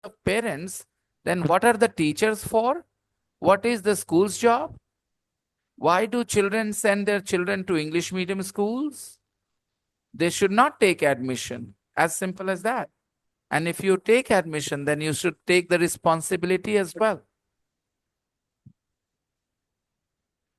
of parents, then what are the teachers for? What is the school's job? Why do children send their children to English medium schools? They should not take admission. As simple as that. And if you take admission, then you should take the responsibility as well.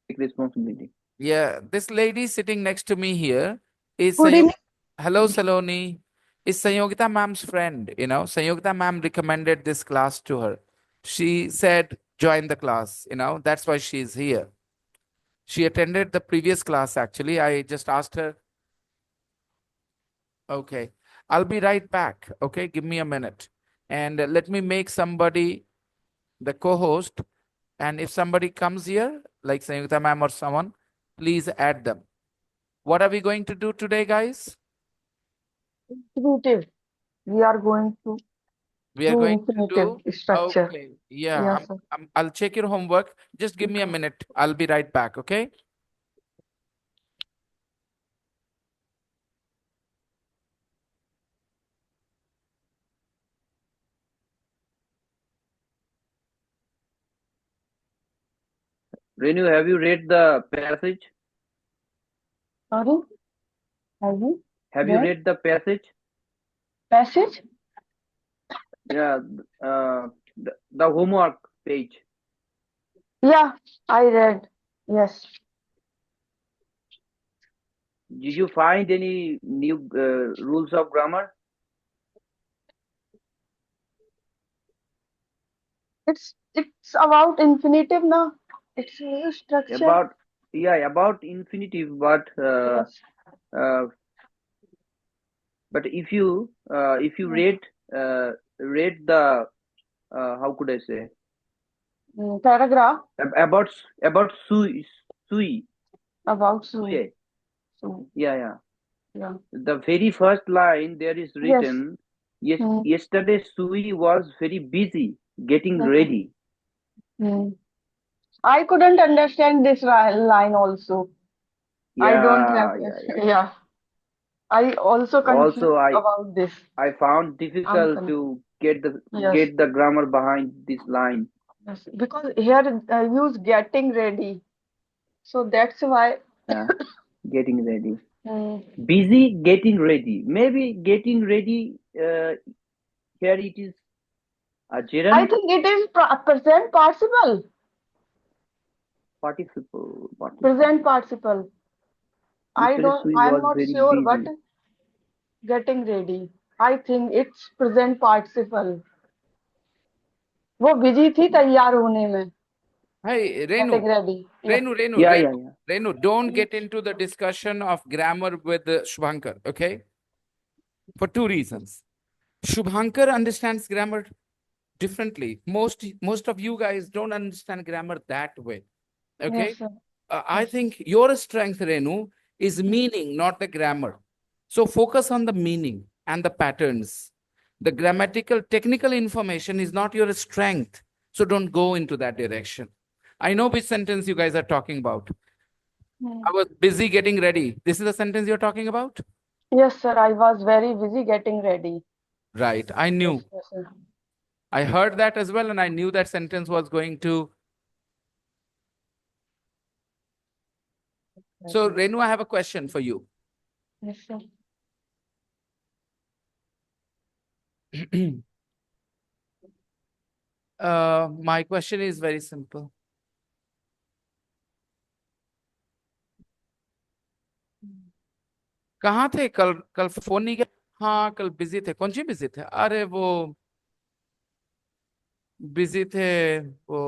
Take responsibility. Yeah, this lady sitting next to me here is Good evening. Hello, Saloni. Is Sanyogita ma'am's friend. Sanyogita ma'am recommended this class to her. She said, join the class. That's why she's here. She attended the previous class, actually. I just asked her. Okay. I'll be right back. Okay. Give me a minute. And let me make somebody the co-host. And if somebody comes here, like Sanyogita ma'am or someone, please add them. What are we going to do today, guys? Infinitive. We are going to We are do going to infinitive do. structure. Okay. Yeah. Yes, sir. I'll check your homework. Just give me a Okay. minute. I'll be right back. Okay. Renu, have you read the passage? Sorry, have you Have you read read the passage? passage? Yeah, the homework page. Yeah, I read. Yes. Did you find any new rules of grammar? It's about infinitive now. It's a structure. About infinitive, Yes. uh, but if you Mm, read the how could I say Paragraph about sui about Sue. suye. So Yeah. yeah. The very first line there is Yes. written, yes, Mm, yesterday Sui was very busy getting mm, ready. mm. I couldn't understand this line also. I don't have. Yeah. Yeah. I also confused Also, about this. I found I'm difficult confused. to Yes. get the grammar behind this line. Yes. Because here use getting ready. So that's why. Yeah, getting ready. Mm, Busy getting ready. Maybe getting ready. Here it is a I gerund think it is present participle. participle. Present participle. Yesterday Sui I'm was not very sure what busy. getting ready. I think it's present participle. वो busy थी तैयार होने में. Hey, Getting Renu. ready. Yeah. Renu, don't get into the discussion of grammar with Shubhankar, okay? For two reasons. Shubhankar understands grammar differently. Most of you guys don't understand grammar that way, Yes, okay? sir. I Yes. think your strength, Renu, is meaning, not the grammar. So focus on the meaning and the patterns. The grammatical, technical information is not your strength. So don't go into that direction. I know which sentence you guys are talking about. I Mm. was busy getting ready. This is the sentence you're talking about? Yes, sir. I was very busy getting ready. Right. I knew. Yes, yes, sir. I heard that as well, and I knew that sentence was going to. So, Renu, I have a question for you. Yes, sir. My question is very simple. कहाँ थे कल? कल phone नहीं किया? हाँ, कल busy थे. कौन सी बिजी थे? अरे वो बिजी थे. वो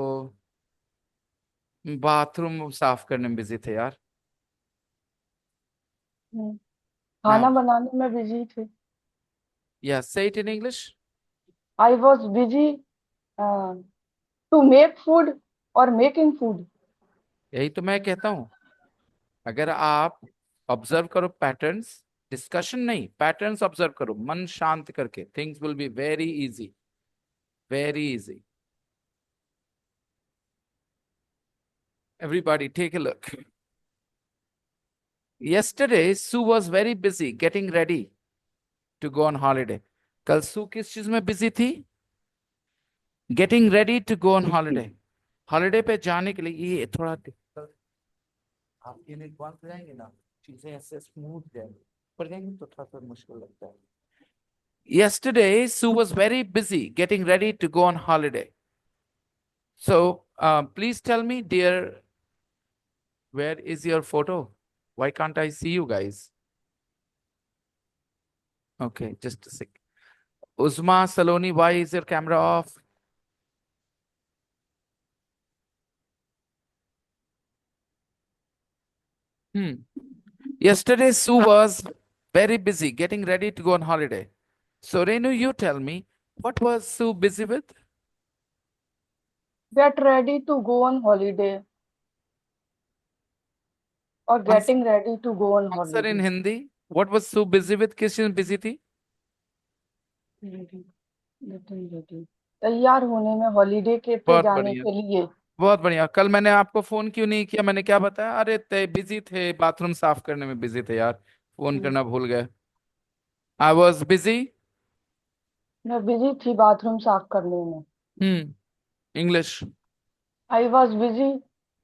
बाथरूम साफ करने में बिजी थे यार. Mm. Now, खाना बनाने में बिजी थे. yeah, say it in English. I was busy uh, to make food or making food. यही तो मैं कहता हूँ. अगर आप ऑब्जर्व करो पैटर्न्स, डिस्कशन नहीं, पैटर्न्स ऑब्जर्व करो मन शांत करके, things will be very easy. Very easy. Everybody, take a look. Yesterday, Sue was very busy getting ready to go on holiday. कल सू किस चीज में बिजी थी? getting ready to go on holiday. Holiday पे जाने के लिए ये थोड़ा difficult, आपके लिए बंद हो जाएंगे ना, चीजें ऐसे स्मूथ जाएंगी, पर जाएंगे तो थोड़ा सा मुश्किल लगता है. Yesterday, Sue was very busy getting ready to go on holiday. So, please tell me, dear, where is your photo? Why can't I see you guys? Okay, just a sec. Uzma Saloni, why is your camera off? Yesterday, Sue was very busy getting ready to go on holiday. So, Renu, you tell me, what was Sue busy with? Get ready to go on holiday. Or getting ready to go on Answer in holiday. Hindi. What was Sue busy with? किस चीज में busy थी? Getting ready. तैयार होने में holiday के पे बहुत जाने बढ़िया, के लिए. बहुत बढ़िया. कल मैंने आपको फोन क्यों नहीं किया? मैंने क्या बताया? अरे ते बिजी थे, बाथरूम साफ करने में बिजी थे यार, फोन करना भूल गए. I was busy. मैं बिजी थी बाथरूम साफ करने में. English. I was busy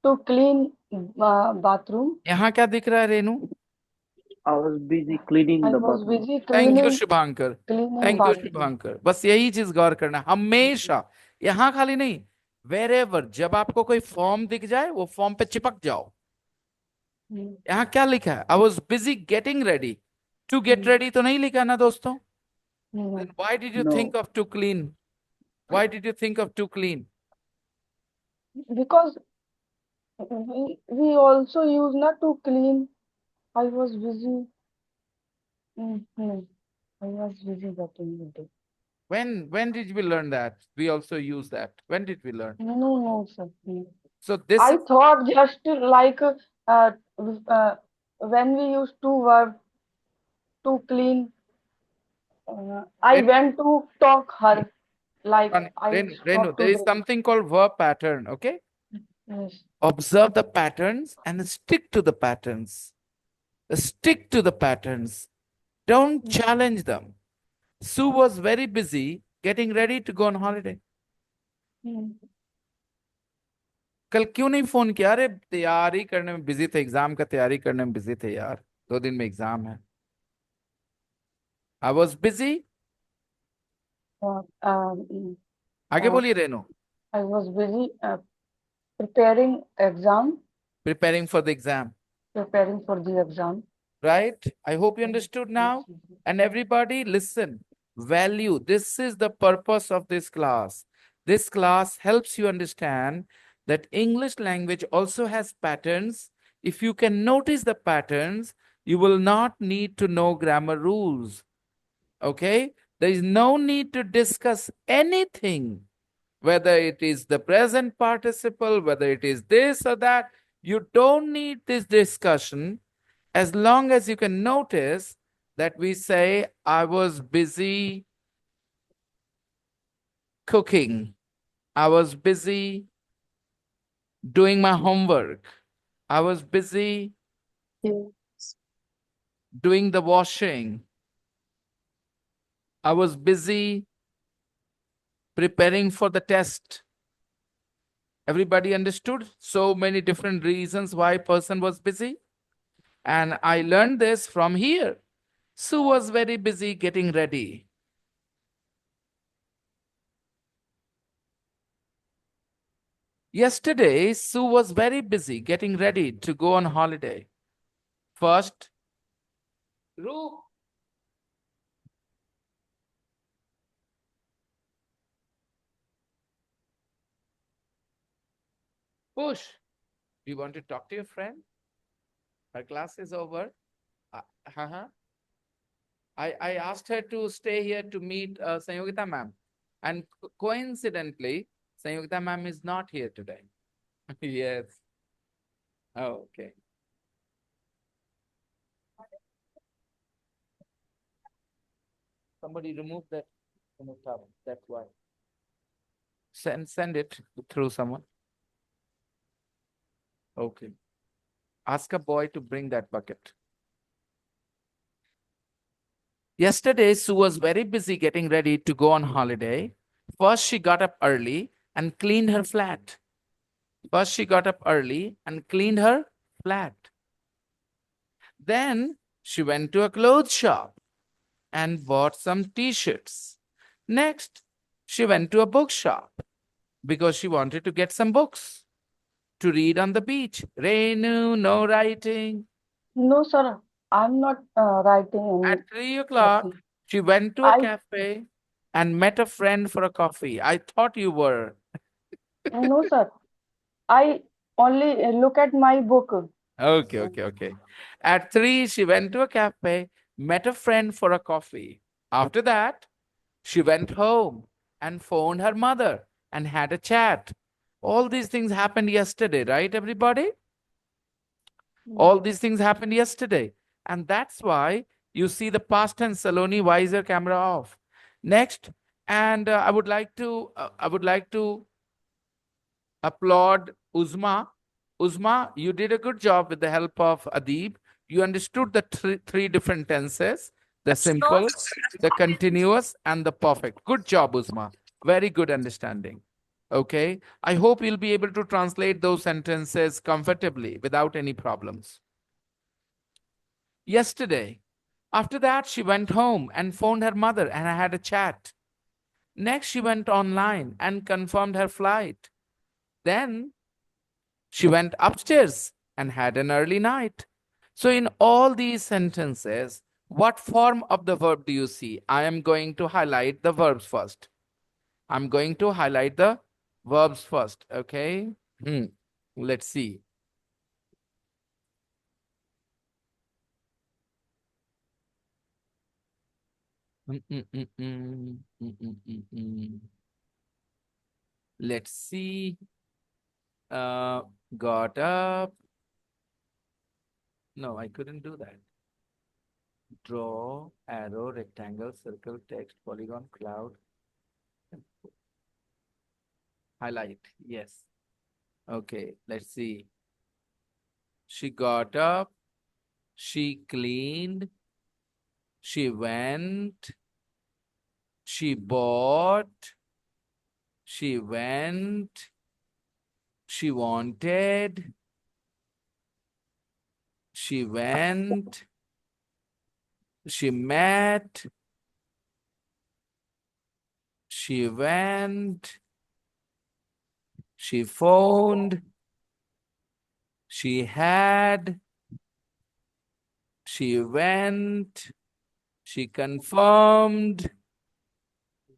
to clean bathroom. यहाँ क्या दिख रहा है Renu? I was busy cleaning I the was bathroom. Busy thank you cleaning Shubhankar, cleaning thank you bathroom. Shubhankar. बस यही चीज गौर करना हमेशा, यहाँ खाली नहीं, वेरेवर जब आपको कोई फॉर्म दिख जाए वो फॉर्म पे चिपक जाओ. यहाँ क्या लिखा है? I was busy getting ready. To get ready तो नहीं लिखा ना दोस्तों? Then why did you think No, of to clean? Why did you think of to clean? Because we also use not to clean. I was busy. I was busy getting ready. When did we learn that? We also use that. When did we learn? No, sir. So this I is thought just like when we used to work to clean, I Renu, went to talk her like I Renu, stop to there is drink. something called verb pattern, okay? Yes. Observe the patterns and stick to the patterns. Stick to the patterns. Don't challenge them. Sue was very busy getting ready to go on holiday. कल क्यों नहीं phone किया? अरे तैयारी करने में busy थे, exam का तैयारी करने में बिजी थे यार, 2 दिन में एग्जाम है. I was busy. आगे बोलिए Renu. I was busy preparing Preparing for the exam. preparing for the exam. Right? I hope you understood now. And everybody listen, value. This is the purpose of this class. This class helps you understand that English language also has patterns. If you can notice the patterns, you will not need to know grammar rules. Okay? There is no need to discuss anything, whether it is the present participle, whether it is this or that. You don't need this discussion as long as you can notice that we say, I was busy cooking. I was busy doing my homework. I was busy doing the washing. I was busy preparing for the test. Everybody understood? So many different reasons why a person was busy. And I learned this from here. Sue was very busy getting ready. Yesterday, Sue was very busy getting ready to go on holiday. First, Ru. Push. Do you want to talk to your friend? Her class is over. I asked her to stay here to meet Sanyogita ma'am. And coincidentally, Sanyogita ma'am is not here today. Yes. Oh, okay. Somebody remove that from the top. That's why. Send it through someone. Okay. Ask a boy to bring that bucket. Yesterday, Sue was very busy getting ready to go on holiday. First, she got up early and cleaned her flat. First, she got up early and cleaned her flat. Then, she went to a clothes shop and bought some t-shirts. Next, she went to a bookshop because she wanted to get some books to read on the beach. Renu, no writing. No, sir. I'm not writing At any 3 o'clock, nothing. she went to a I cafe and met a friend for a coffee. I thought you were. no, sir. I only look at my book. Okay. At 3, she went to a cafe, met a friend for a coffee. After that, she went home and phoned her mother and had a chat. All these things happened yesterday, right, everybody? All these things happened yesterday. And that's why you see the past tense Saloni visor camera off. Next, and I would like to applaud Uzma. Uzma, you did a good job with the help of Adib. You understood the three different tenses, the simple, the continuous, and the perfect. Good job, Uzma. Very good understanding. Okay. I hope you'll be able to translate those sentences comfortably without any problems. Yesterday, after that, she went home and phoned her mother and I had a chat. Next, she went online and confirmed her flight. Then she went upstairs and had an early night. So, in all these sentences, what form of the verb do you see? I am going to highlight the verbs first. I'm going to highlight the verbs first. Okay. Let's see. Let's see. Got up. No, I couldn't do that. Draw, arrow, rectangle, circle, text, polygon, cloud. Highlight. Yes. Okay, let's see. She got up. She cleaned. She went. She bought. She went. She wanted. She went. She met. She went. She phoned. She had. She went. She confirmed.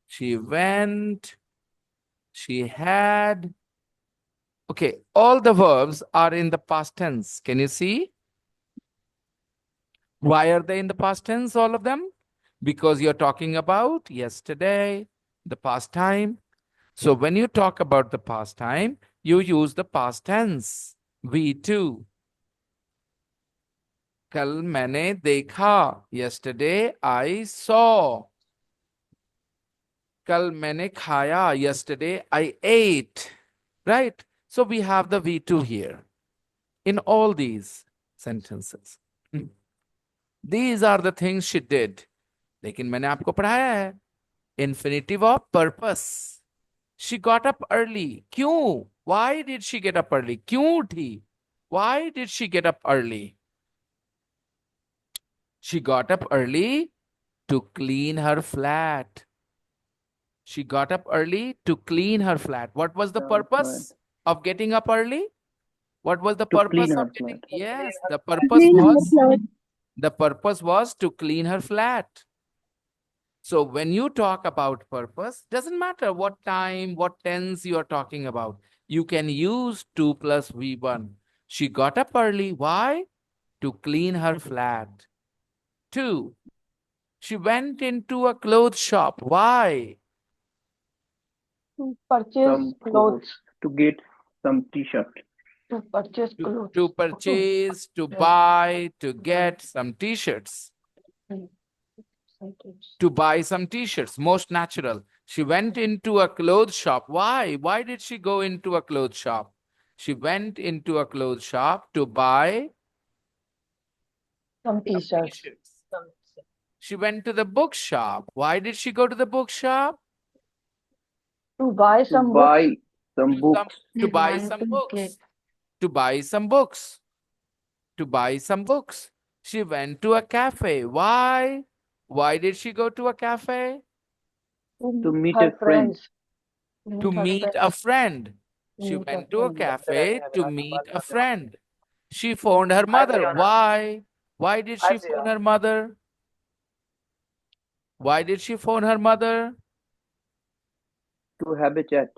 She went. She had. Okay, all the verbs are in the past tense. Can you see? Why are they in the past tense, all of them? Because you're talking about yesterday, the past time. So when you talk about the past time, you use the past tense. V2. कल मैंने देखा. Yesterday I saw. कल मैंने खाया. Yesterday I ate. Right? So we have the V2 here in all these sentences. These are the things she did. लेकिन मैंने आपको पढ़ाया है. Infinitive of purpose. She got up early. क्यों? Why did she get up early? क्यों थी? Why did she get up early? She got up early to clean her flat. She got up early to clean her flat. What was the purpose of getting up early? What was the To purpose clean of her getting? flat. Yes, the purpose was to clean her flat. So when you talk about purpose, doesn't matter what time, what tense you are talking about. You can use 2 plus V1. She got up early. Why? To clean her flat. 2. She went into a clothes shop. Why? To purchase Some clothes. to get some t-shirt. To purchase clothes. To purchase, to buy, to get some t-shirts. To buy some t-shirts, most natural. She went into a clothes shop. Why? Why did she go into a clothes shop? She went into a clothes shop to buy Some t-shirts. t-shirts. She went to the bookshop. Why did she go to the bookshop? To buy To some books. buy some To books. to buy some books. To buy some books. To buy some books. She went to a cafe. Why? Why did she go to a cafe? To meet her a friend. friends. To Her meet a friend. She meet a went to a friend. cafe to meet a friend. She phoned her mother. Why? Why did she phone her mother? Why did she phone her mother? To have a chat.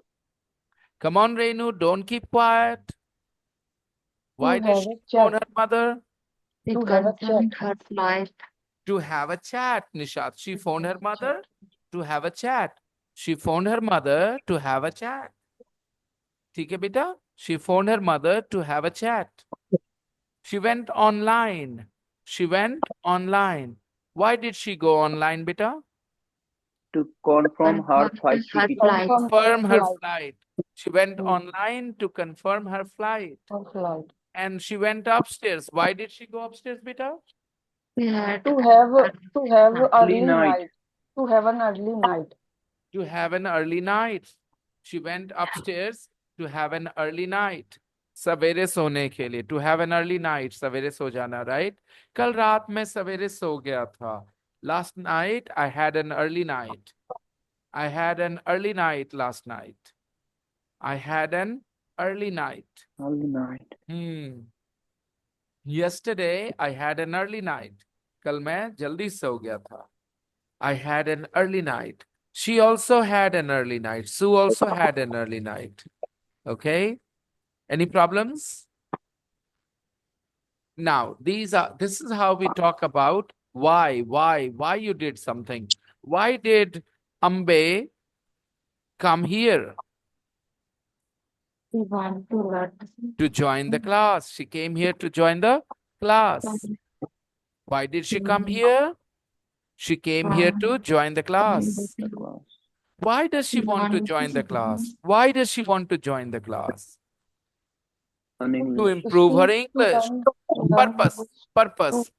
Come on, Renu, don't keep quiet. Why To did have she a phone chat. her mother? To have a chat. her flight. To have a chat, Nishat. She phoned her have a mother chat. to have a chat. She phoned her mother to have a chat. ठीक है बेटा? She phoned her mother to have a chat. She went online. She went online. Why did she go online, beta? To confirm her flight her ticket. flight. Confirm her flight. flight. She went Hmm. online to confirm her flight. Her flight. And she went upstairs. Why did she go upstairs, beta? We had To have Early early night. night. To have an early night. To have an early night. She went upstairs to have an early night. सवेरे सोने के लिए. To have an early night. सवेरे सो जाना, right? कल रात मैं सवेरे सो गया था. Last night I had an early night. I had an early night last night. I had an early night. Early night. Yesterday I had an early night. कल मैं जल्दी सो गया था. I had an early night. She also had an early night. Sue also had an early night. Okay? Any problems? Now, this is how we talk about why you did something. Why did Ambe come here we want to learn. to join the class? She came here to join the class. Why did she come here? She came here to join the class. The class. Why does she want to join the class? Why does she want to join the class? On To English. improve her To English. learn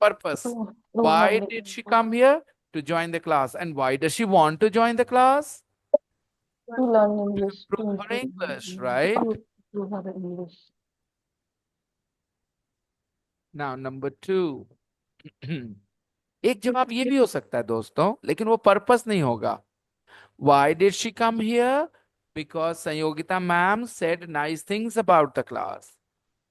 Purpose. to Why learn did she come here? To join the class. And why does she want to join the class? to learn English. To Improve her improve English, right? to have English. Now, number 2. एक जवाब ये भी हो सकता है दोस्तों, लेकिन वो पर्पस नहीं होगा. Why did she come here? Because Sanyogita ma'am said nice things about the class.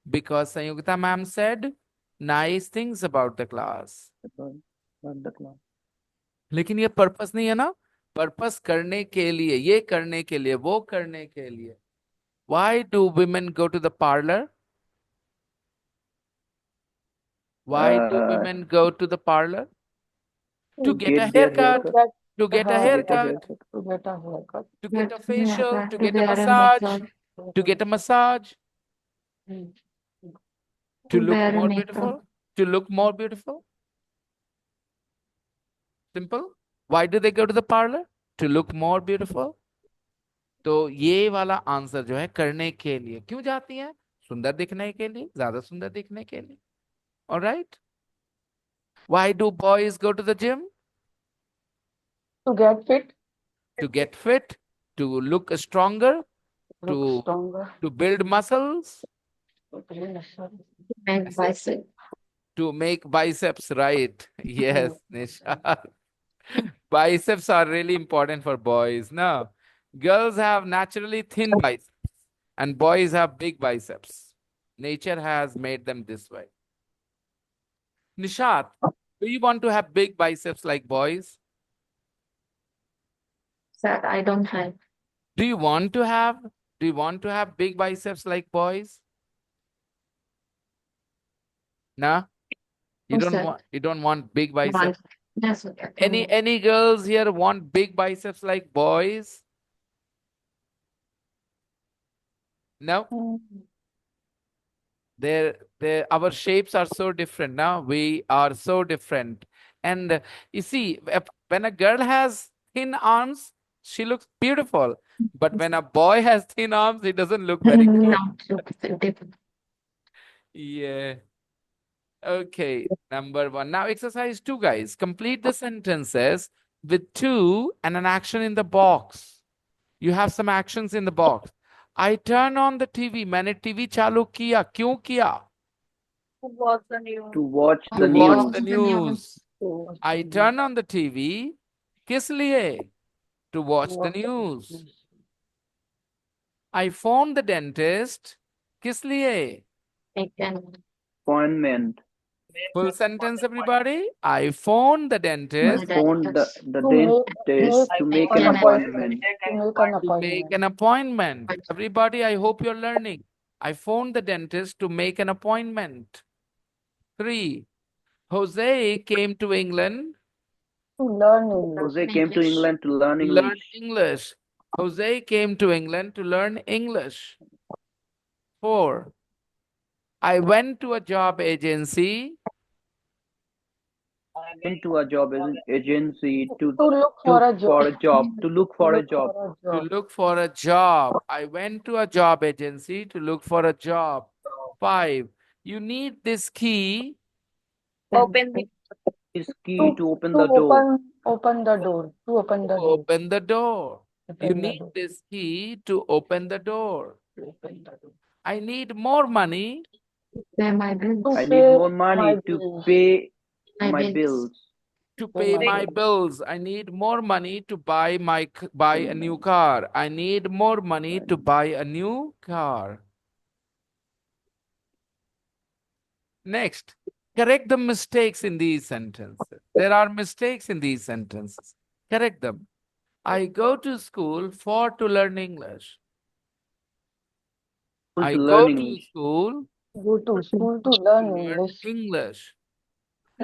Because Sanyogita ma'am said nice things about the class. The class. लेकिन ये पर्पस नहीं है ना. पर्पस करने के लिए, ये करने के लिए, वो करने के लिए. Why do women go to the parlor? Why do women go to the parlor? To get a their haircut. haircut. To get a Get a haircut. To get a haircut. To get a facial. To To get a wear massage. To get a massage. Hmm. To look wear a more makeup. beautiful. To look more beautiful. Simple. Why do they go to the parlor? To look more beautiful. तो ये वाला answer जो है करने के लिए. क्यों जाती हैं? सुंदर दिखने के लिए, ज्यादा सुंदर दिखने के लिए. All right? Why do boys go to the gym? To get fit. To get fit, to look stronger, Look to stronger. to build muscles, Make bicep. to make biceps, right? Yes, Nisha. Biceps are really important for boys. No, girls have naturally thin biceps and boys have big biceps. Nature has made them this way. Nishat, do you want to have big biceps like boys? Sir, I don't have. Do you want to have big biceps like boys? No? You No, don't sir. want big biceps? Yes, okay. Any girls here want big biceps like boys? No? Our shapes are so different now. We are so different. And you see, when a girl has thin arms, she looks beautiful. But when a boy has thin arms, he doesn't look very good. Not different. Yeah. Okay, number 1. Now exercise 2, guys. Complete the sentences with to and an action in the box. You have some actions in the box. I turn on the TV. मैंने TV चालू किया. क्यों किया? To watch the To watch the news. news. I turn on the TV. किस लिए? To watch the news. I phone the dentist. किस लिए? I can. Appointment. Full sentence, everybody. I phone the My dentist Phone dentist. the To make, dentist to make an an appointment. To make an to make appointment. an appointment. Everybody, I hope you're learning. I phoned the dentist to make an appointment. 3. Jose came to England To learn English. Jose came to English. England to learn to learn English. English. Jose came to England to learn English. 4. I went to a job agency Into a job agency to look for a job. to look for a Look job. for a to job. look for a job. I went to a job agency to look for a job. 5. You need this key Open the His key to open To the door. open the door. To open to the door. open the door. You Open the need door. this key to open the door. To open the door. I need more money pay my bills. To I need pay more money my to bills. pay My my bills. bills. to Pay pay my my bills. I need more money to buy a new car. I need more money to buy a new car. Next, correct the mistakes in these sentences. There are mistakes in these sentences. Correct them. I go to school to learn English. To I learn go to English. school Go to school to to learn learn English. English.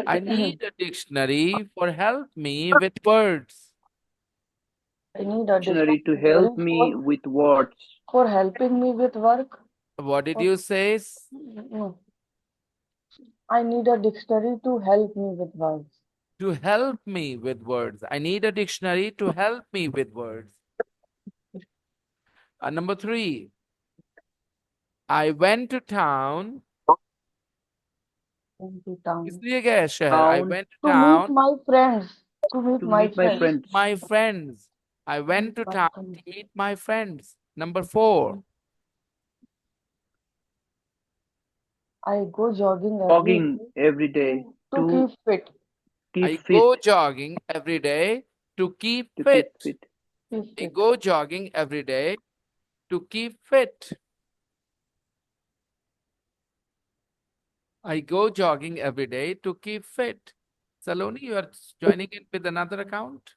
I need a dictionary for help me with words. I need a Dictionary to dictionary help me with words. for helping me with work. What did you say? No. I need a dictionary to help me with words. To help me with words. I need a dictionary to help me with words. Number 3. I went to town. Into town. इसलिए गया शहर. I Town went to To meet town my friends. To meet to my meet my friends. friends. my friends. I went to my town friends. to meet my friends. Number 4. I go jogging Jogging every day to to keep fit. I keep go fit. jogging every day to keep To fit. keep fit. Keep I fit. go jogging every day to keep fit. I go jogging every day to keep fit. Saloni, you are joining in with another account?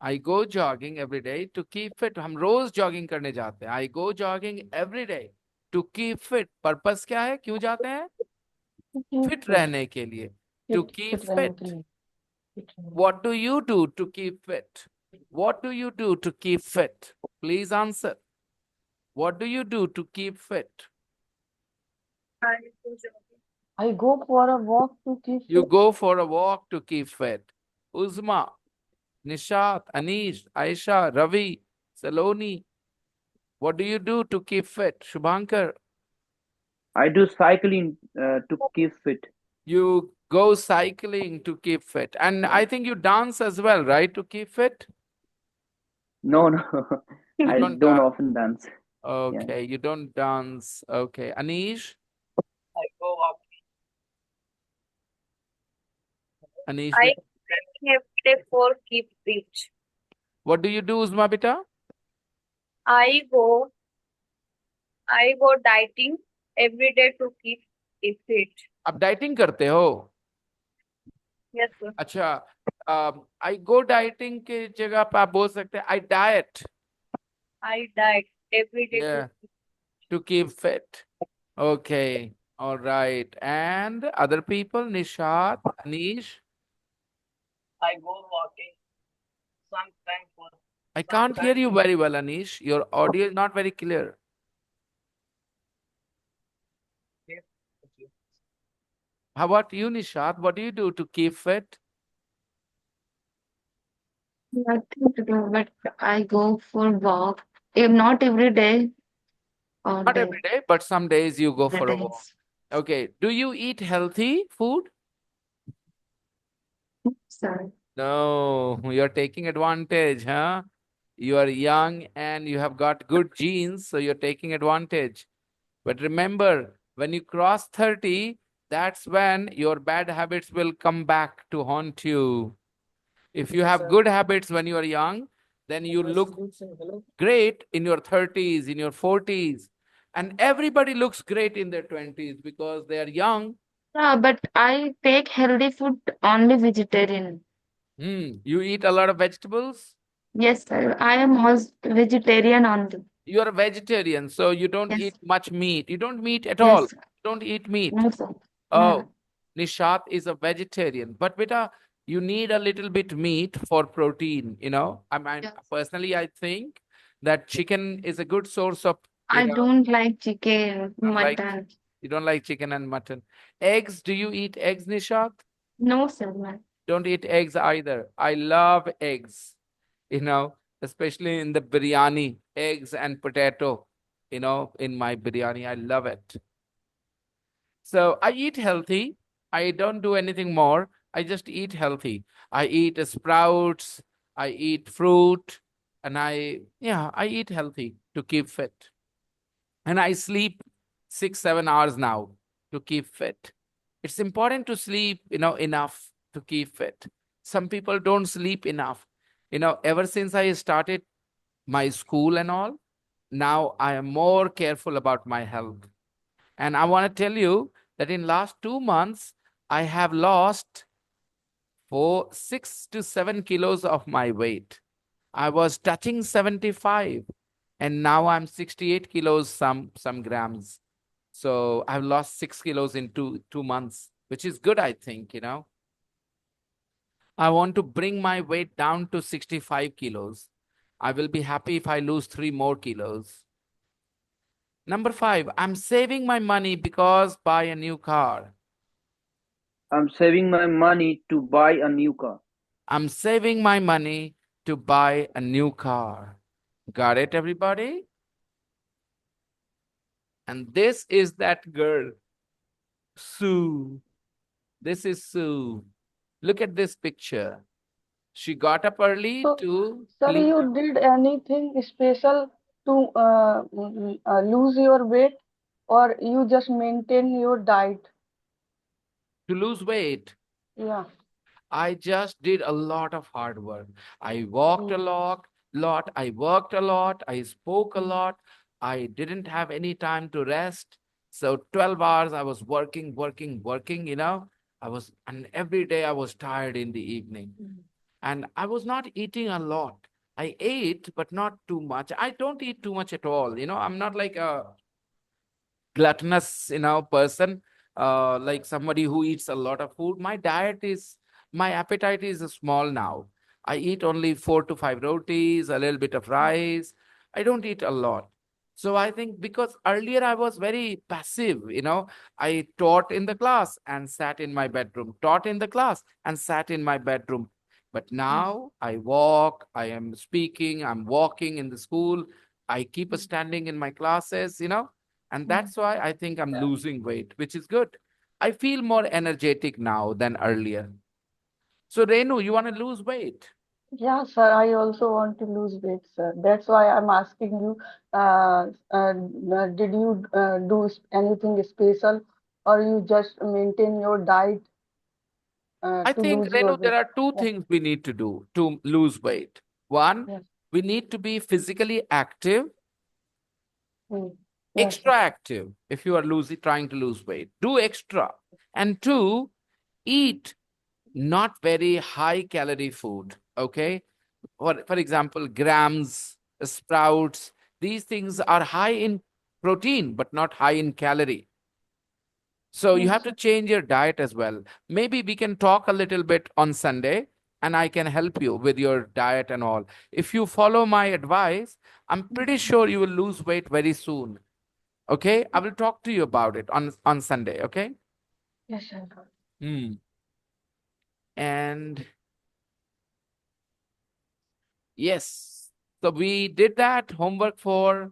I go jogging every day to keep fit. हम रोज jogging करने जाते हैं. I go jogging every day to keep fit. Purpose क्या है? क्यों जाते हैं? To keep Fit fit. रहने के लिए. To keep रहने के fit. लिए. Fit रहने. What do you do to keep fit? What do you do to keep fit? Please answer. What do you do to keep fit? I go for a walk to keep You fit. go for a walk to keep fit. Uzma, Nishat, Anish, Aisha, Ravi, Saloni. What do you do to keep fit? Shubhankar, I do cycling to keep fit. you go cycling to keep fit. And I think you dance as well, right? To keep fit? No, no. I don't don't dance. often dance. Okay, you don't dance. Okay. Anish? I go walking. Anish, I beta? every day for keep fit. What do you do, Uzma beta? I go dieting every day to keep fit. आप dieting करते हो? Yes, sir. अच्छा, आई गो dieting के जगह पे आप बोल सकते हैं आई diet I diet every day Yeah. to keep fit. Okay, all right. And other people, Nishat, Anish? I go walking. Sometimes for I can't hear you very well, Anish. Your audio is not very clear. How about you, Nishat? What do you do to keep fit? Nothing to do, but I go for walk. If not every day. All Not day. every day, but some days you go for a Days. walk. Okay. Do you eat healthy food? Sorry. No, you're taking advantage, huh? You are young and you have got good genes, so you're taking advantage. But remember, when you cross 30, that's when your bad habits will come back to haunt you. If you have good habits when you are young, then you look great in your 30s, in your 40s. And everybody looks great in their 20s because they are young. Yeah, but I take healthy food, only vegetarian. You eat a lot of vegetables. Yes, sir. I am also vegetarian only. You are a vegetarian, so you don't Yes, eat much meat. You don't meat at all. yes, sir. You don't eat meat. No, sir. Oh, No. Nishat is a vegetarian. But beta, you need a little bit meat for protein, you know. I'm Yes. personally I think that chicken is a good source of, I don't like chicken, don't like mutton. you don't like chicken and mutton. Eggs, do you eat eggs, Nishat? No, sir. No. Don't eat eggs either. I love eggs, especially in the biryani, eggs and potato, in my biryani. I love it. So I eat healthy. I don't do anything more. I just eat healthy. I eat sprouts, I eat fruit, and I eat healthy to keep fit. And I sleep 6, 7 hours now to keep fit. It's important to sleep, enough to keep fit. Some people don't sleep enough. Ever since I started my school and all, now I am more careful about my health. And I want to tell you that in last 2 months, I have lost 6 to 7 kilos of my weight. I was touching 75 and now I'm 68 kilos, some grams. So I've lost 6 kilos in two months, which is good, I think. I want to bring my weight down to 65 kilos. I will be happy if I lose 3 more kilos. Number 5, I'm saving my money because buy a new car. I'm saving my money to buy a new car. I'm saving my money to buy a new car. Got it, everybody? And this is that girl, Sue. This is Sue. Look at this picture. She got up early So, to sir, clean up. you did anything special to lose your weight, or you just maintain your diet? To lose weight. Yeah. I just did a lot of hard work. I walked a Mm, lot. I worked a lot. I spoke a mm, lot. I didn't have any time to rest. So 12 hours I was working. And every day I was tired in the evening. mm, And I was not eating a lot. I ate, but not too much. I don't eat too much at all. I'm not like a gluttonous, person, like somebody who eats a lot of food. My appetite is small now. I eat only 4 to 5 rotis, a little bit of rice. I don't eat a lot. So I think because earlier I was very passive. I taught in the class and sat in my bedroom, taught in the class and sat in my bedroom. But mm, now I walk, I am speaking, I'm walking in the school. I keep mm, standing in my classes. And mm. that's why I think I'm losing weight, which is good. I feel more energetic now than earlier. So, Renu, you want to lose weight? Yeah, sir, I also want to lose weight, sir. That's why I'm asking you, did you do anything special, or you just maintain your diet I to think, lose your Renu, there weight? are two Yeah, things we need to do to lose weight. One, yes, we need to be physically active, mm, yes, extra sir. active if you are trying to lose weight. Do extra. And two, eat not very high calorie food. Okay. For example, grams, sprouts, these things are high in protein, but not high in calorie. So you Yes, have to sir. change your diet as well. Maybe we can talk a little bit on Sunday and I can help you with your diet and all. If you follow my advice, I'm pretty sure you will lose weight very soon. Okay. I will talk to you about it on Sunday. Okay. Yes, sir. Hmm. And yes, so we did that homework for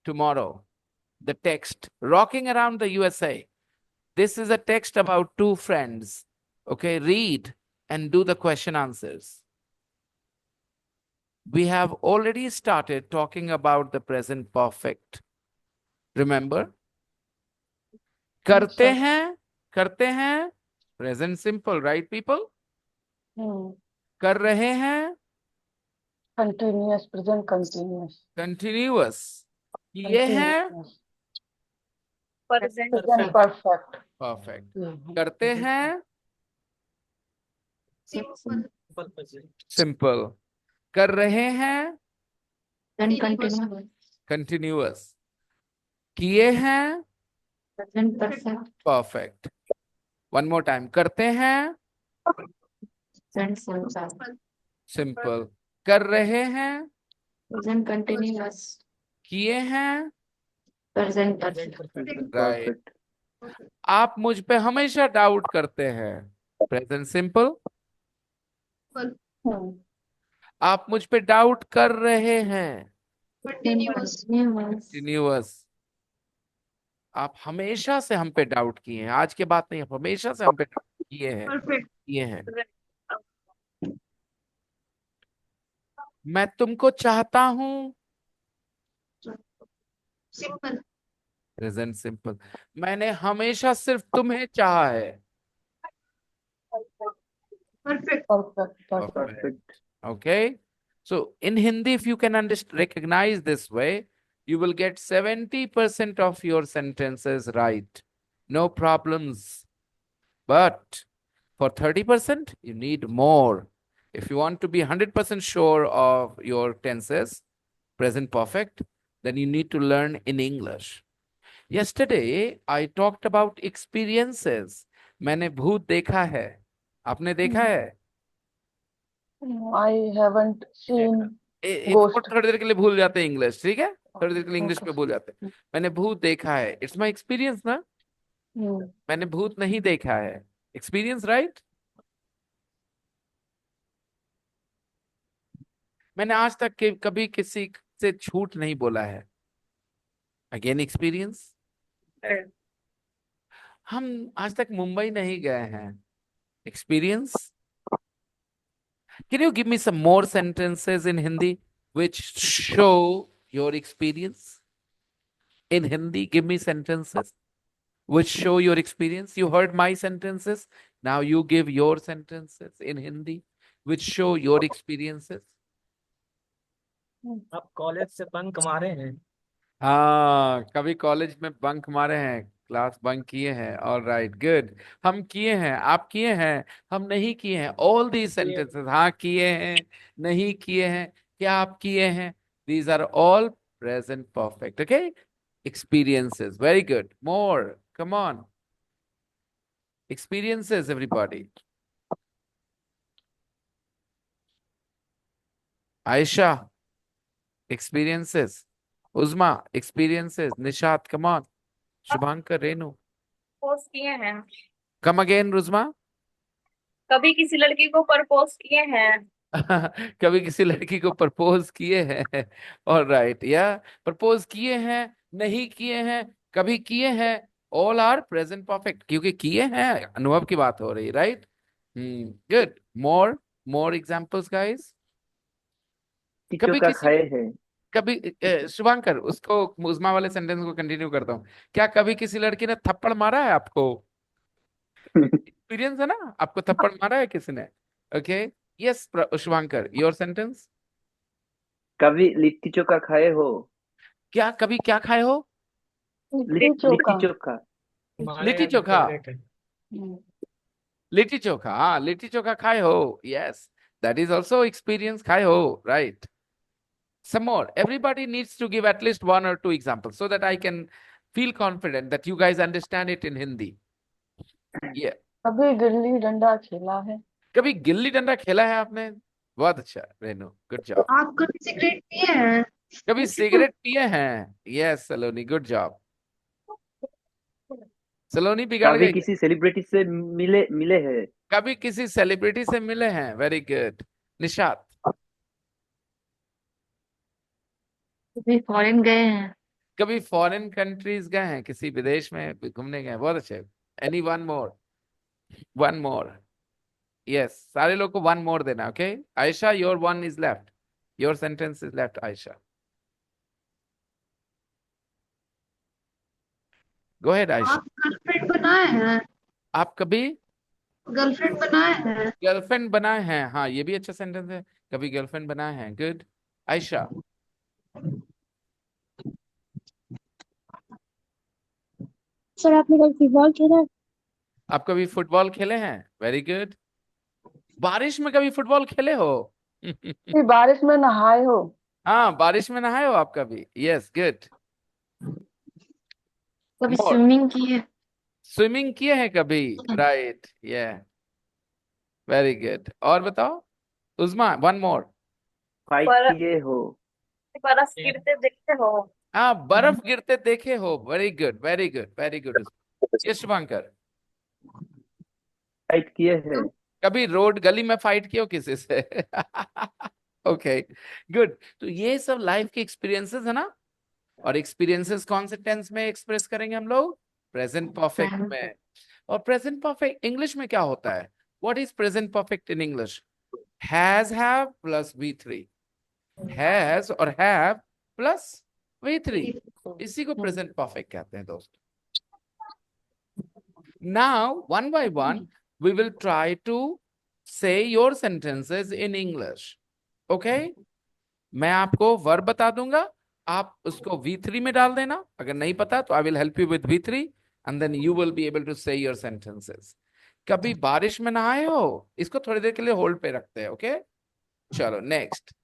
tomorrow. The text, rocking around the USA. This is a text about two friends. Okay, read and do the question answers. We have already started talking about the present perfect. Remember? करते हैं, present simple, right people? कर रहे हैं, Continuous, present continuous. continuous. किए हैं, Continuous. Present Present perfect. perfect. हम्म, करते हैं, simple. कर रहे हैं, Then continuous. continuous. किए हैं, Present perfect. perfect. One more time. करते हैं, Present simple. simple. कर रहे हैं, Present continuous. किए हैं, Present perfect. right. Perfect. आप मुझ पे हमेशा डाउट करते हैं, प्रेजेंट सिंपल. हम्म, आप मुझ पे डाउट कर रहे हैं, Continuous. कंटिन्यूअस. आप हमेशा से हम पे डाउट किए हैं, आज के बात नहीं, आप हमेशा से हम पे डाउट किए हैं. मैं तुमको चाहता हूं, Simple. Present simple. मैंने हमेशा सिर्फ तुम्हें चाहा है. Perfect. perfect. Perfect. Okay. So in Hindi, if you can recognize this way, you will get 70% of your sentences right. No problems. But for 30%, you need more. If you want to be 100% sure of your tenses, present perfect, then you need to learn in English. Yesterday, I talked about experiences. मैंने भूत देखा है. आपने देखा है? I haven't seen इसको ghost. थोड़ी देर के लिए भूल जाते हैं इंग्लिश, ठीक है? थोड़ी देर के लिए इंग्लिश Okay. में भूल जाते हैं. मैंने भूत देखा है. इट्स माई एक्सपीरियंस ना. हम्म, मैंने भूत नहीं देखा है. Experience, right? मैंने आज तक कभी किसी से झूठ नहीं बोला है. Again experience. हम आज तक मुंबई नहीं गए हैं. Experience. Can you give me some more sentences in Hindi which show your experience? In Hindi, give me sentences which show your experience. You heard my sentences. Now you give your sentences in Hindi which show your experiences. आप college से bunk मारे हैं? हाँ, कभी college में bunk मारे हैं, class bunk किए हैं. All right, good. हम किए हैं, आप किए हैं, हम नहीं किए हैं. ऑल दीज सेंटेंसेस, हाँ किए हैं, नहीं किए हैं, क्या आप किए हैं, these are all present perfect. Okay. Experiences, very good. More, come on. Experiences, everybody. Aisha, experiences. Uzma, experiences. Nishat, come on. Shubhankar, Renu. Propose किए हैं. Come again, Ruzma. कभी किसी लड़की को प्रपोज किए हैं. कभी किसी लड़की को प्रपोज किए हैं. ऑल राइट, या प्रपोज किए हैं, नहीं किए हैं, कभी किए हैं. ऑल आर प्रेजेंट परफेक्ट, क्योंकि किए हैं, अनुभव की बात हो रही, right? Good. More examples guys. Teacher कभी का किसी खाए हैं. कभी शुभांकर, उसको उस्मा वाले सेंटेंस को कंटिन्यू करता हूँ. क्या कभी किसी लड़की ने थप्पड़ मारा है आपको? एक्सपीरियंस है ना, आपको थप्पड़ मारा है किसी ने? Okay. Yes Shubhankar, your sentence. कभी लिट्टी चोखा खाए हो? क्या कभी क्या खाए हो? लिट्टी चोखा. लिट्टी चोखा. हमारे लिट्टी यहाँ चोखा. फेवरेट है। हम्म, लिट्टी चोखा, हाँ, लिट्टी चोखा खाए हो. Yes, that is also experience. खाए हो, right? Some more. Everybody needs to give at least one or two examples so that I can feel confident that you guys understand it in Hindi. Yeah. कभी गिल्ली डंडा खेला है. कभी गिल्ली डंडा खेला है आपने? बहुत अच्छा, रेनू, गुड जॉब. आप कभी सिगरेट पिए हैं? कभी सिगरेट पिए हैं? यस सलोनी, गुड जॉब. सलोनी बिगड़ कभी गई. किसी सेलिब्रिटी से मिले हैं? कभी किसी सेलिब्रिटी से मिले हैं. Very good. निशात. कभी फॉरेन गए हैं? कभी फॉरेन कंट्रीज गए हैं, किसी विदेश में घूमने गए हैं? बहुत अच्छे। Any one more, one more. Yes, सारे लोग को वन मोर देना। Okay Ayesha, your one is left, your sentence is left Ayesha. Go ahead Ayesha. आप गर्लफ्रेंड बनाए हैं? आप कभी गर्लफ्रेंड बनाए हैं? गर्लफ्रेंड बनाए हैं? हाँ, ये भी अच्छा सेंटेंस है, कभी गर्लफ्रेंड बनाए हैं। गुड आयशा। सर आपने कल फुटबॉल खेला है? आप कभी फुटबॉल खेले हैं? Very good. बारिश में कभी फुटबॉल खेले हो? कि बारिश में नहाए हो? हाँ, बारिश में नहाए हो आप कभी? Yes, good. कभी मोर। स्विमिंग की है? स्विमिंग किए हैं कभी? राइट, ये वेरी गुड। और बताओ उस्मा, वन मोर। फाइट पर किए हो? बरस गिरते देखते हो? हाँ, बर्फ गिरते देखे हो। Very good, very good, very good. ये शुभंकर, फाइट किए हैं? कभी रोड गली में फाइट किए हो किसी से? Okay, good. तो ये सब लाइफ के एक्सपीरियंसेस है ना, और एक्सपीरियंसेस कौन से टेंस में एक्सप्रेस करेंगे हम लोग? प्रेजेंट परफेक्ट में। और प्रेजेंट परफेक्ट इंग्लिश में क्या होता है? What is present perfect in English? Has, have plus V3। Has और हैव प्लस V3, इसी को प्रेजेंट परफेक्ट कहते हैं दोस्तों। Now one by one we will try to say your sentences in English. Okay? मैं आपको वर्ब बता दूंगा, आप उसको V3 में डाल देना। अगर नहीं पता तो I will help you with V3 and then you will be able to say your sentences. कभी बारिश में नहाए हो? इसको थोड़ी देर के लिए होल्ड पे रखते हैं। ओके, चलो next.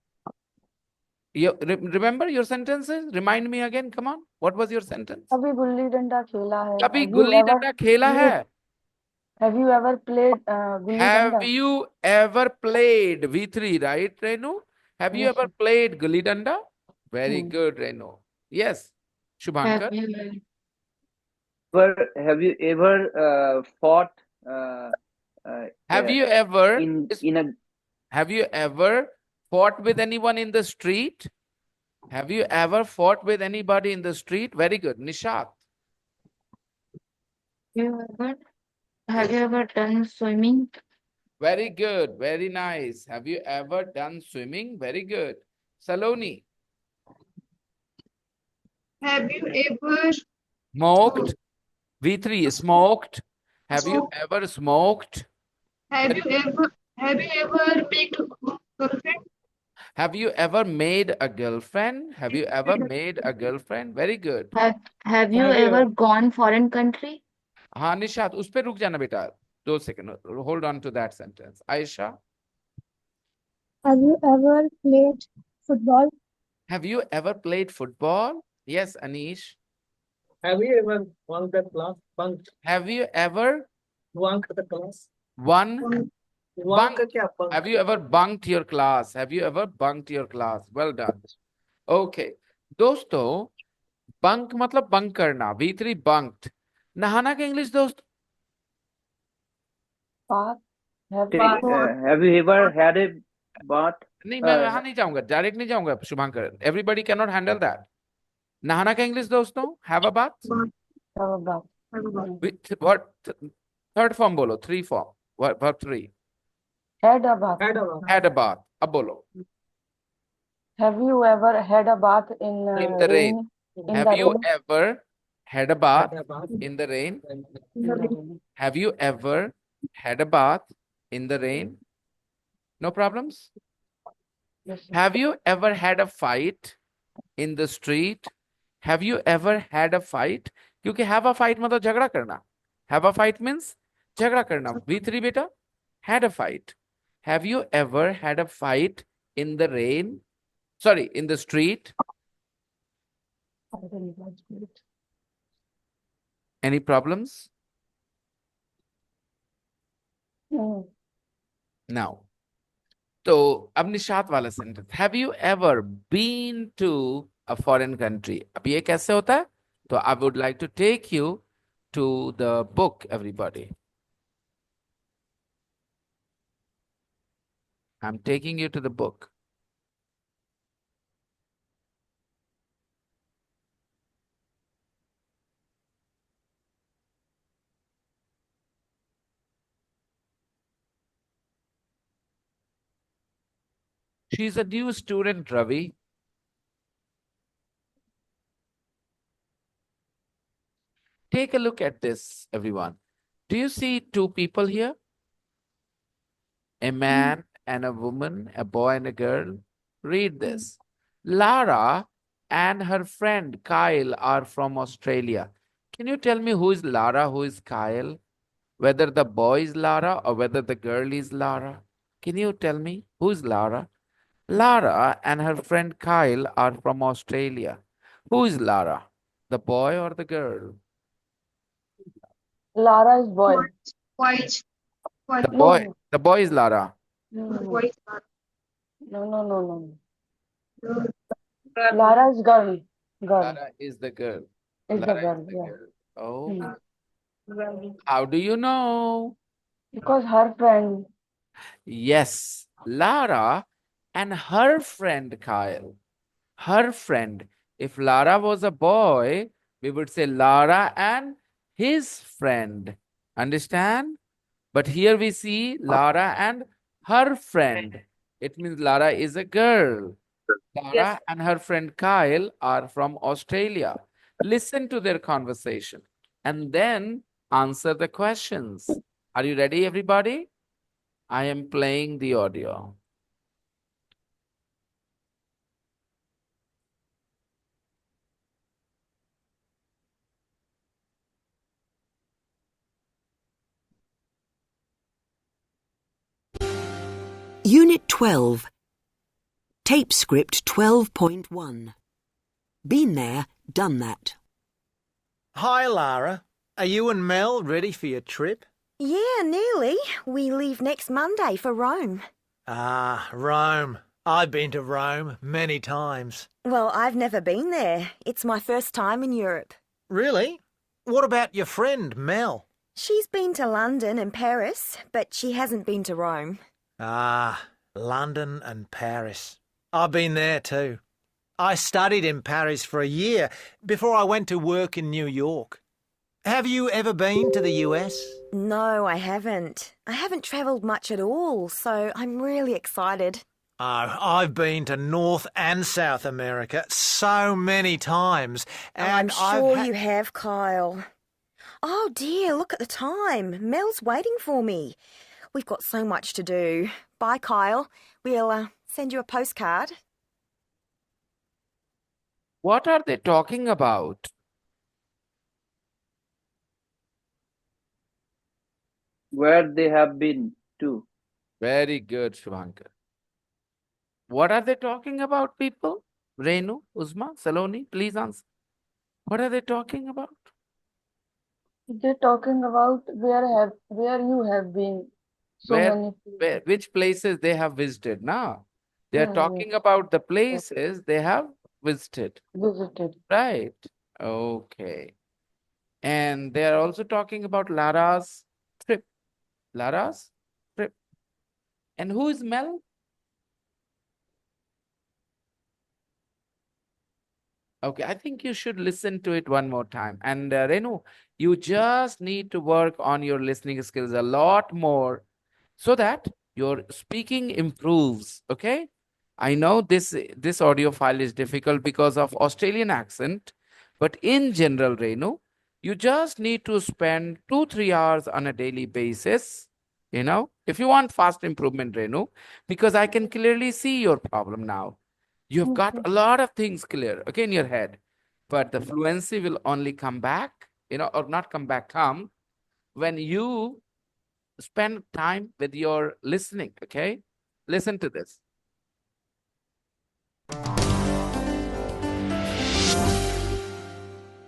You remember your sentences? Remind me again. Come on. What was your sentence? कभी गुल्ली डंडा खेला है? कभी गुल्ली डंडा खेला है? Have you ever played गुल्ली Have डंडा? you ever played? V3, right, Renu? Have you Yes, ever sir. played gulli danda? Very Hmm. good, Renu. Yes, Shubhankar. Have you ever fought uh, Have you ever in a have you ever fought with anyone in the street? Have you ever fought with anybody in the street? Very good, Nishat. Have you ever done swimming? Very good, very nice. Have you ever done swimming? Very good, Saloni. Have you ever Smoked. V3, smoked. Have you ever smoked? have you ever made a girlfriend? Have you ever made a girlfriend? Have you ever made a girlfriend? Very good. Have you ever gone foreign country? हाँ निशात, उस पे रुक जाना बेटा, 2 second, hold on to that sentence. Ayesha, Have you ever played football? have you ever played football? Yes, Anish. Have you ever bunked the class? Bunked. Have you ever Bunked the class? won? Bunk क्या? Bunk. Have you ever bunked your class? Have you ever bunked your class? Well done. Okay. दोस्तों, bunk मतलब bunk करना। V3 bunked. नहाना का English दोस्त? Bath. have you ever had a bath? नहीं, मैं वहां नहीं जाऊंगा, डायरेक्ट नहीं जाऊंगा Shubhankar. Everybody can not handle that. नहाना का इंग्लिश दोस्तों? Have a bath. Have a bath. What third form बोलो, 3 form, verb 3। Had a bath. Had a bath. Had a bath, अब बोलो। Have you ever had a bath in In the rain. in Have the you rain? ever had a bath Had a bath. in the rain? In the rain. Have you ever had a bath in the rain? No problems? Yes, sir. Have you ever had a fight in the street? Have you ever had a fight? क्योंकि have a fight मतलब झगड़ा करना। Have a fight means झगड़ा करना। V3 बेटा, had a fight. Have you ever had a fight in the rain? Sorry, in the street? I didn't like it. Any problems? Hmm. Now, तो अब निशात वाला sentence, have you ever been to a foreign country. अब ये कैसे होता है? तो I would like to take you to the book everybody. I am taking you to the book. She's a new student, Ravi. Take a look at this, everyone. Do you see two people here? A man and a woman, a boy and a girl. Read this. Lara and her friend Kyle are from Australia. Can you tell me who is Lara, who is Kyle? Whether the boy is Lara or whether the girl is Lara? Can you tell me who is Lara? Lara and her friend Kyle are from Australia. Who is Lara? The boy or the girl? Lara is boy. White. The No, boy. The boy is Lara. no, no, White. no, no, no, no. Girl. Lara is girl. Girl Lara is the girl. is the Lara is girl. the Yeah. girl. Oh, Hmm. how do you know? Because her friend. Yes, Lara and her friend Kyle. Her friend. If Lara was a boy, we would say Lara and his friend. Understand? But here we see Lara and her friend. It means Lara is a girl. Lara Yes. and her friend Kyle are from Australia. Listen to their conversation and then answer the questions. Are you ready, everybody? I am playing the audio. Unit 12. Tape script 12.1. Been there, done that. Hi, Lara. Are you and Mel ready for your trip? Yeah, nearly. We leave next Monday for Rome. Ah, Rome. I've been to Rome many times. Well, I've never been there. It's my first time in Europe. Really? What about your friend, Mel? She's been to London and Paris, but she hasn't been to Rome. Ah, London and Paris. I've been there too. I studied in Paris for a year before I went to work in New York. Have you ever been to the US? No, I haven't. I haven't travelled much at all, so I'm really excited. Oh, I've been to North and South America so many times. I'm And sure I've you have, Kyle. Oh dear, look at the time. Mel's waiting for me. We've got so much to do. Bye, Kyle. We'll send you a postcard. What are they talking about? Where they have been to. Very good, Shubhankar. What are they talking about, people? Renu, Uzma, Saloni, please answer. What are they talking about? They're talking about where you have been. So Where, many places. which places they have visited now? They are Yeah, talking about the places they have visited, visited. right? Okay. And they are also talking about Lara's trip. Lara's trip. And who is Mel? Okay, I think you should listen to it one more time. And Renu, you just need to work on your listening skills a lot more so that your speaking improves. Okay? I know this audio file is difficult because of Australian accent, but in general, Renu, you just need to spend 2-3 hours on a daily basis. You know, if you want fast improvement, Renu, because I can clearly see your problem now. You've got a lot of things clear, okay, in your head, but the fluency will only come back, or not come back, come when you spend time with your listening, okay? Listen to this.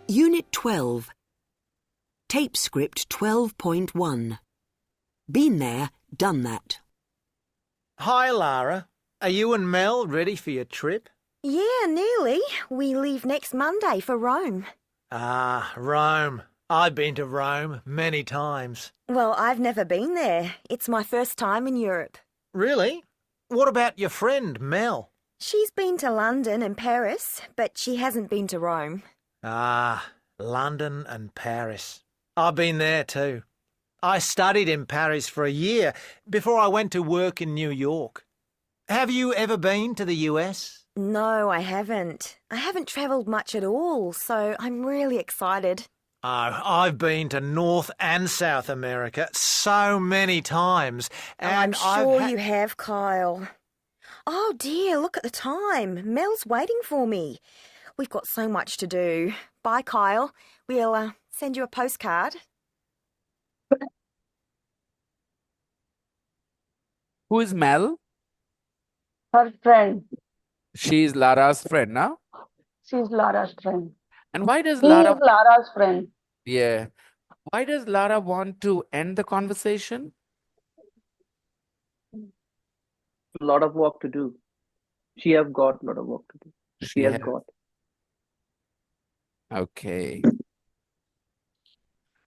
Unit 12. Tape script 12.1. Been there, done that. Hi, Lara. Are you and Mel ready for your trip? Yeah, nearly. We leave next Monday for Rome. Ah, Rome. I've been to Rome many times. Well, I've never been there. It's my first time in Europe. Really? What about your friend, Mel? She's been to London and Paris, but she hasn't been to Rome. Ah, London and Paris. I've been there too. I studied in Paris for a year before I went to work in New York. Have you ever been to the US? No, I haven't. I haven't travelled much at all, so I'm really excited. Oh, I've been to North and South America so many times, and I'm sure you have, Kyle. Oh dear, look at the time. Mel's waiting for me. We've got so much to do. Bye, Kyle. We'll send you a postcard. Who is Mel? Her friend. She is Lara's friend, now. She's Lara's friend. And why does He Lara? is Lara's friend. Yeah. Why does Lara want to end the conversation? A lot of work to do. She have got a lot of work to do. She has got. Okay.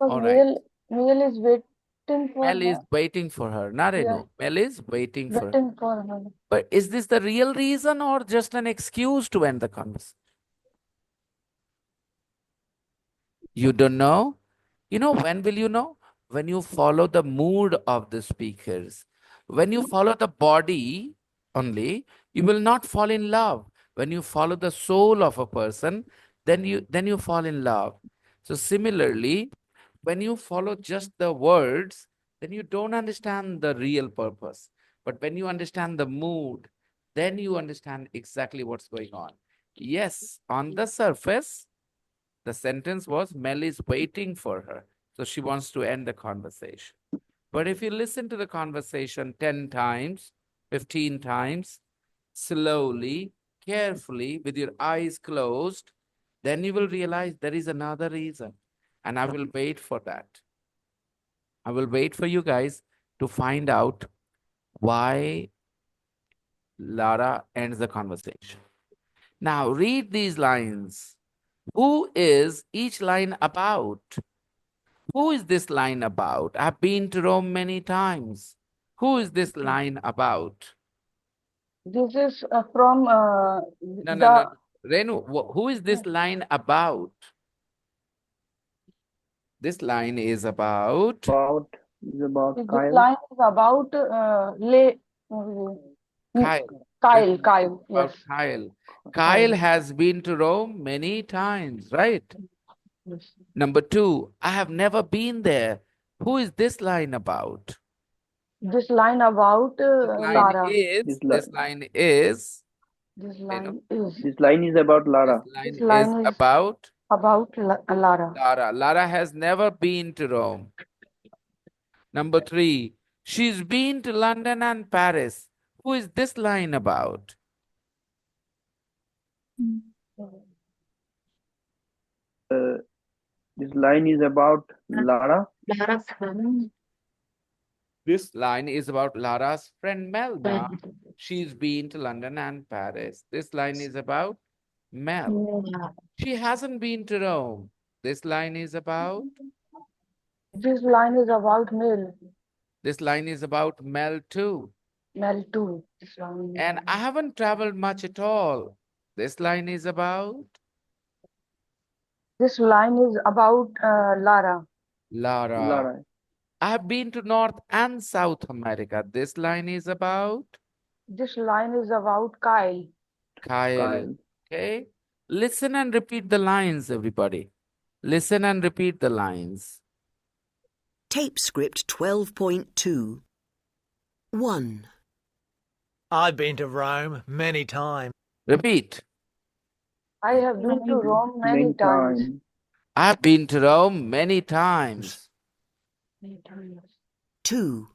But All right. Mel is waiting for Mel is her. waiting for her. Narenu. Mel is waiting for her. Waiting for her. But is this the real reason or just an excuse to end the conversation? You don't know? You know, when will you know? When you follow the mood of the speakers. When you follow the body only, you will not fall in love. When you follow the soul of a person, then you fall in love. So similarly, when you follow just the words, then you don't understand the real purpose. But when you understand the mood, then you understand exactly what's going on. Yes, on the surface, the sentence was Mel is waiting for her. So she wants to end the conversation. But if you listen to the conversation 10 times, 15 times, slowly, carefully, with your eyes closed, then you will realize there is another reason. And I will wait for that. I will wait for you guys to find out why Lara ends the conversation. Now read these lines. Who is each line about? Who is this line about? I've been to Rome many times. Who is this line about? This is from No. Renu, who is this line about? This line is about This Kyle. line is about Kyle. Kyle. About Yes. Kyle. Kyle has been to Rome many times, right? Yes. Number 2, I have never been there. Who is this line about? This line about Lara. This line is This line is This line is about Lara. This line is about Lara. Lara. Lara has never been to Rome. Number 3, she's been to London and Paris. Who is this line about? This line is about Lara. Lara's friend. This line is about Lara's friend Melba. She's been to London and Paris. This line is about Mel. She hasn't been to Rome. This line is about? This line is about Mel. This line is about Mel too. Mel too. This line is And I haven't traveled much at all. This line is about? This line is about Lara. Lara. I have been to North and South America. This line is about? This line is about Kyle. Kyle. Okay. Listen and repeat the lines, everybody. Listen and repeat the lines. Tape script 12.2. 1. I've been to Rome many times. Repeat. I have been to Rome many times. I've been to Rome many times. 2.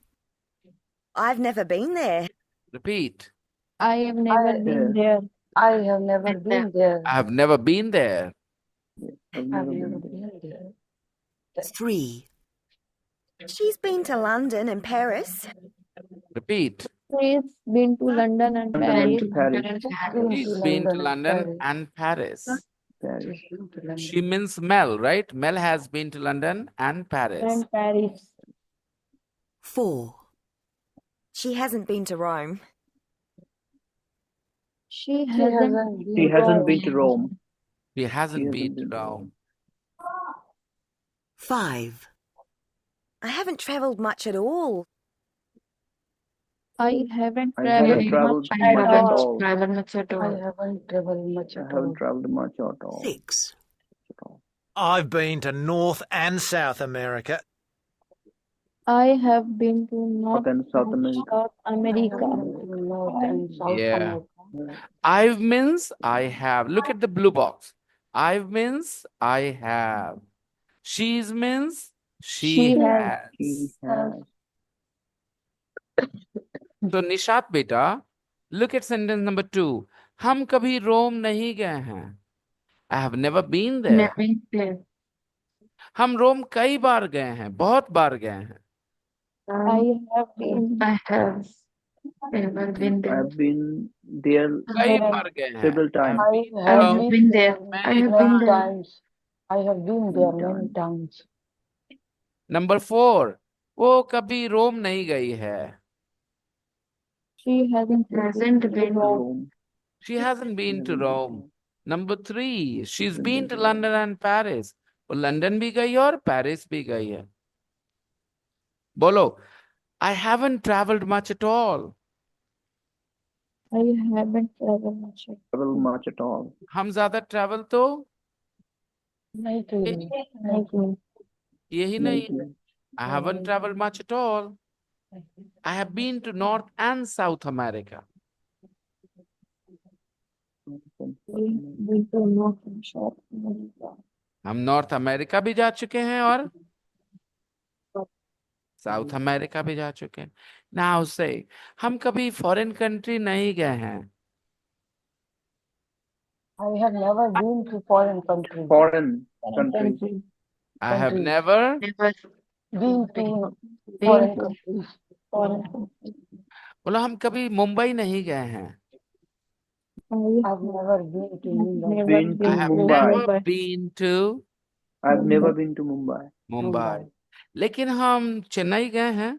I've never been there. Repeat. I have never been there. I have never been there. I have never been there. I've never been there. 3. She's been to London and Paris. Repeat. She's been to London and Paris. She's been to London and Paris. She means Mel, right? Mel has been to London and Paris. And Paris. 4. She hasn't been to Rome. She She hasn't been to Rome. She hasn't been to Rome. 5. I haven't travelled much at all. I haven't I haven't traveled traveled much I at much at haven't all. all. traveled much at I all. haven't traveled much I at haven't all. traveled much at all. 6. I've been to North and South America. I have been to North and South America. South I have America. been to North and South Yeah. America. I've means I have. Look at the blue box. I've means I have. She's means she She has. He has. has. तो निशात बेटा, look at sentence number 2. हम कभी रोम नहीं गए हैं. I have never been there. Never been there. हम रोम कई बार गए हैं, बहुत बार गए हैं. I have been. I have never been I there. have been there कई have- बार गए हैं. several I have times. I been I have to have been there. I many have been many there. times. I have been there many times. Number 4. वो कभी रोम नहीं गई है. She hasn't Hasn't been. Rome. She hasn't been to Rome. Number 3. She's been to London and Paris. वो London भी गई है और पेरिस भी गई है. बोलो. I haven't traveled much at all. I haven't traveled much. Travel much at all. हम ज्यादा ट्रैवल तो नहीं की नहीं की. यही नहीं. Maybe. I haven't traveled much at all. I have been to North and South America. Been to North and South America. हम नॉर्थ अमेरिका भी जा चुके हैं और साउथ अमेरिका भी जा चुके हैं. Now say, हम कभी फॉरेन कंट्री नहीं गए हैं. I have never been to foreign country. Foreign countries. Country. I have Countries. never. Never Been to been foreign to. countries. Foreign country. बोलो हम कभी मुंबई नहीं गए हैं. I I've never been to Mumbai. never Been to I have Mumbai. never been to I've never been to Mumbai. Mumbai. लेकिन हम चेन्नई गए हैं.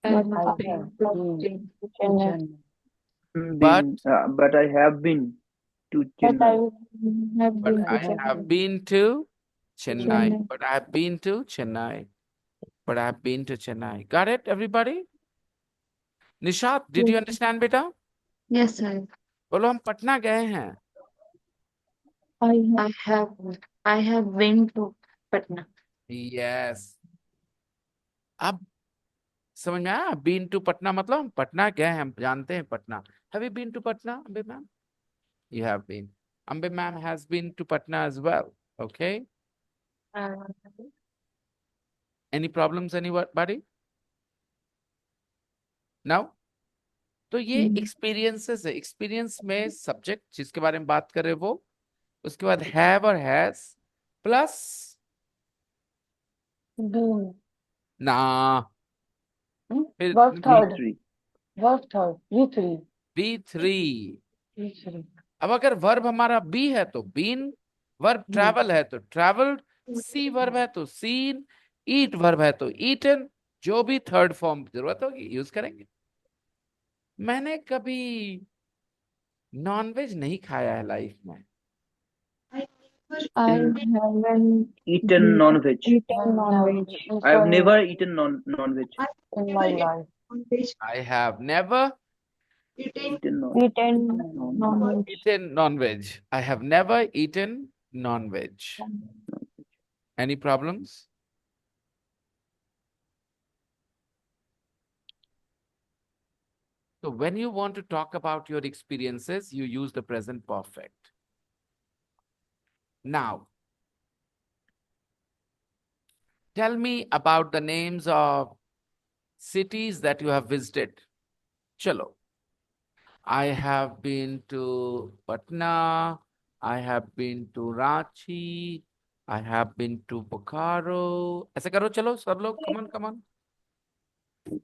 I I have have been been to to Chennai. But I have been to But I Chennai. have But been I to have been to Chennai. Chennai. But I have been to Chennai. But I have been to Chennai. Got it, everybody? Nishat, did you understand, beta? Yes, sir. बोलो हम पटना गए हैं. I have been to Patna. Yes. अब समझ में आया? Been to Patna मतलब हम पटना गए हैं, हम जानते हैं Patna. Have you been to Patna, Ambe ma'am? You have been. Ambe ma'am has been to Patna as well. Okay. Any problems, anybody? Now? तो ये एक्सपीरियंसेस है. एक्सपीरियंस में सब्जेक्ट जिसके बारे में बात कर रहे वो, उसके बाद हैव और हैज प्लस Been. ना. फिर Verb third. V3. Verb third. V3. B3. V3. अब अगर वर्ब हमारा बी है तो बीन, वर्ब ट्रैवल है तो ट्रैवल्ड, सी वर्ब है तो सीन, ईट वर्ब है तो ईटन, जो भी थर्ड फॉर्म जरूरत होगी यूज करेंगे. मैंने कभी नॉनवेज नहीं खाया है लाइफ में. I haven't Eaten non-veg. eaten non-veg. I have never eaten non-veg. in my life. I have never Eaten non-veg. Eaten non-veg. eaten non-veg. I have never eaten non-veg. Any problems? So when you want to talk about your experiences, you use the present perfect. Now, tell me about the names of cities that you have visited. Chalo. I have been to Patna. I have been to Ranchi. I have been to Bokaro. ऐसे करो चलो सब लोग. Come on.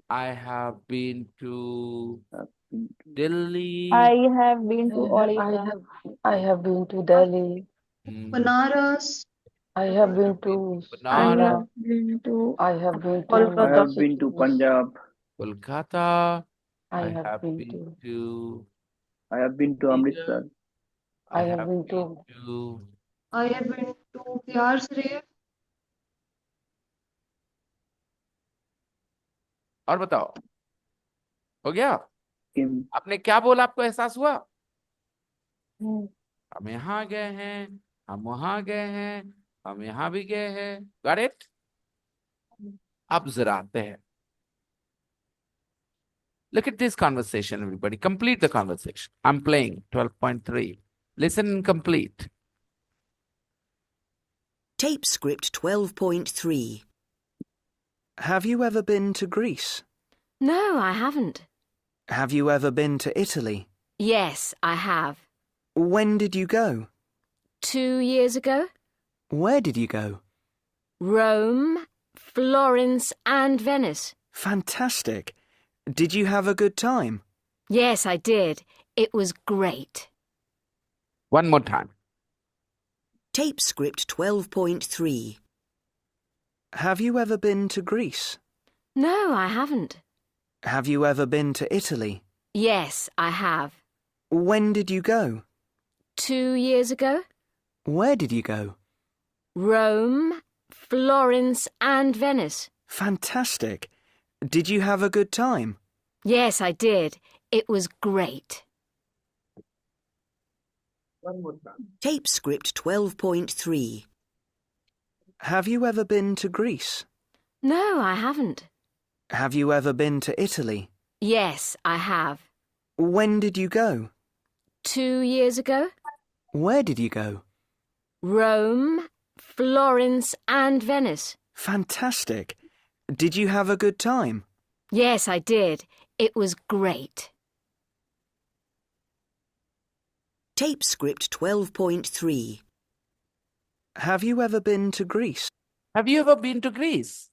I have been to Delhi. I have been to I Odisha. have been to Delhi. Banaras. I have been to I Banaras, have been to I have been to I have been to Punjab. Kolkata. I have been to I have been to Amritsar. I have been to to I have been to Bihar Sharif. और बताओ. हो गया? Came. आपने क्या बोला, आपको एहसास हुआ? हम्म, हम यहाँ गए हैं, हम वहां गए हैं, हम यहाँ भी गए हैं। Got it? अब जरा आते हैं, look at this conversation, everybody. Complete the conversation. I'm playing 12.3. Listen and complete. Tape script 12.3. Have you ever been to Greece? No, I haven't. Have you ever been to Italy? Yes, I have. When did you go? 2 years ago. Where did you go? Rome, Florence, and Venice. Fantastic. Did you have a good time? Yes, I did. It was great. One more time. Tape script 12.3. Have you ever been to Greece? No, I haven't. Have you ever been to Italy? Yes, I have. When did you go? 2 years ago. Where did you go? Rome, Florence, and Venice. Fantastic. Did you have a good time? Yes, I did. It was great. One more time. Tape script 12.3. Have you ever been to Greece? No, I haven't. Have you ever been to Italy? Yes, I have. When did you go? 2 years ago. Where did you go? Rome, Florence, and Venice. Fantastic. Did you have a good time? Yes, I did. It was great. Tape script 12.3. Have you ever been to Greece? Have you ever been to Greece?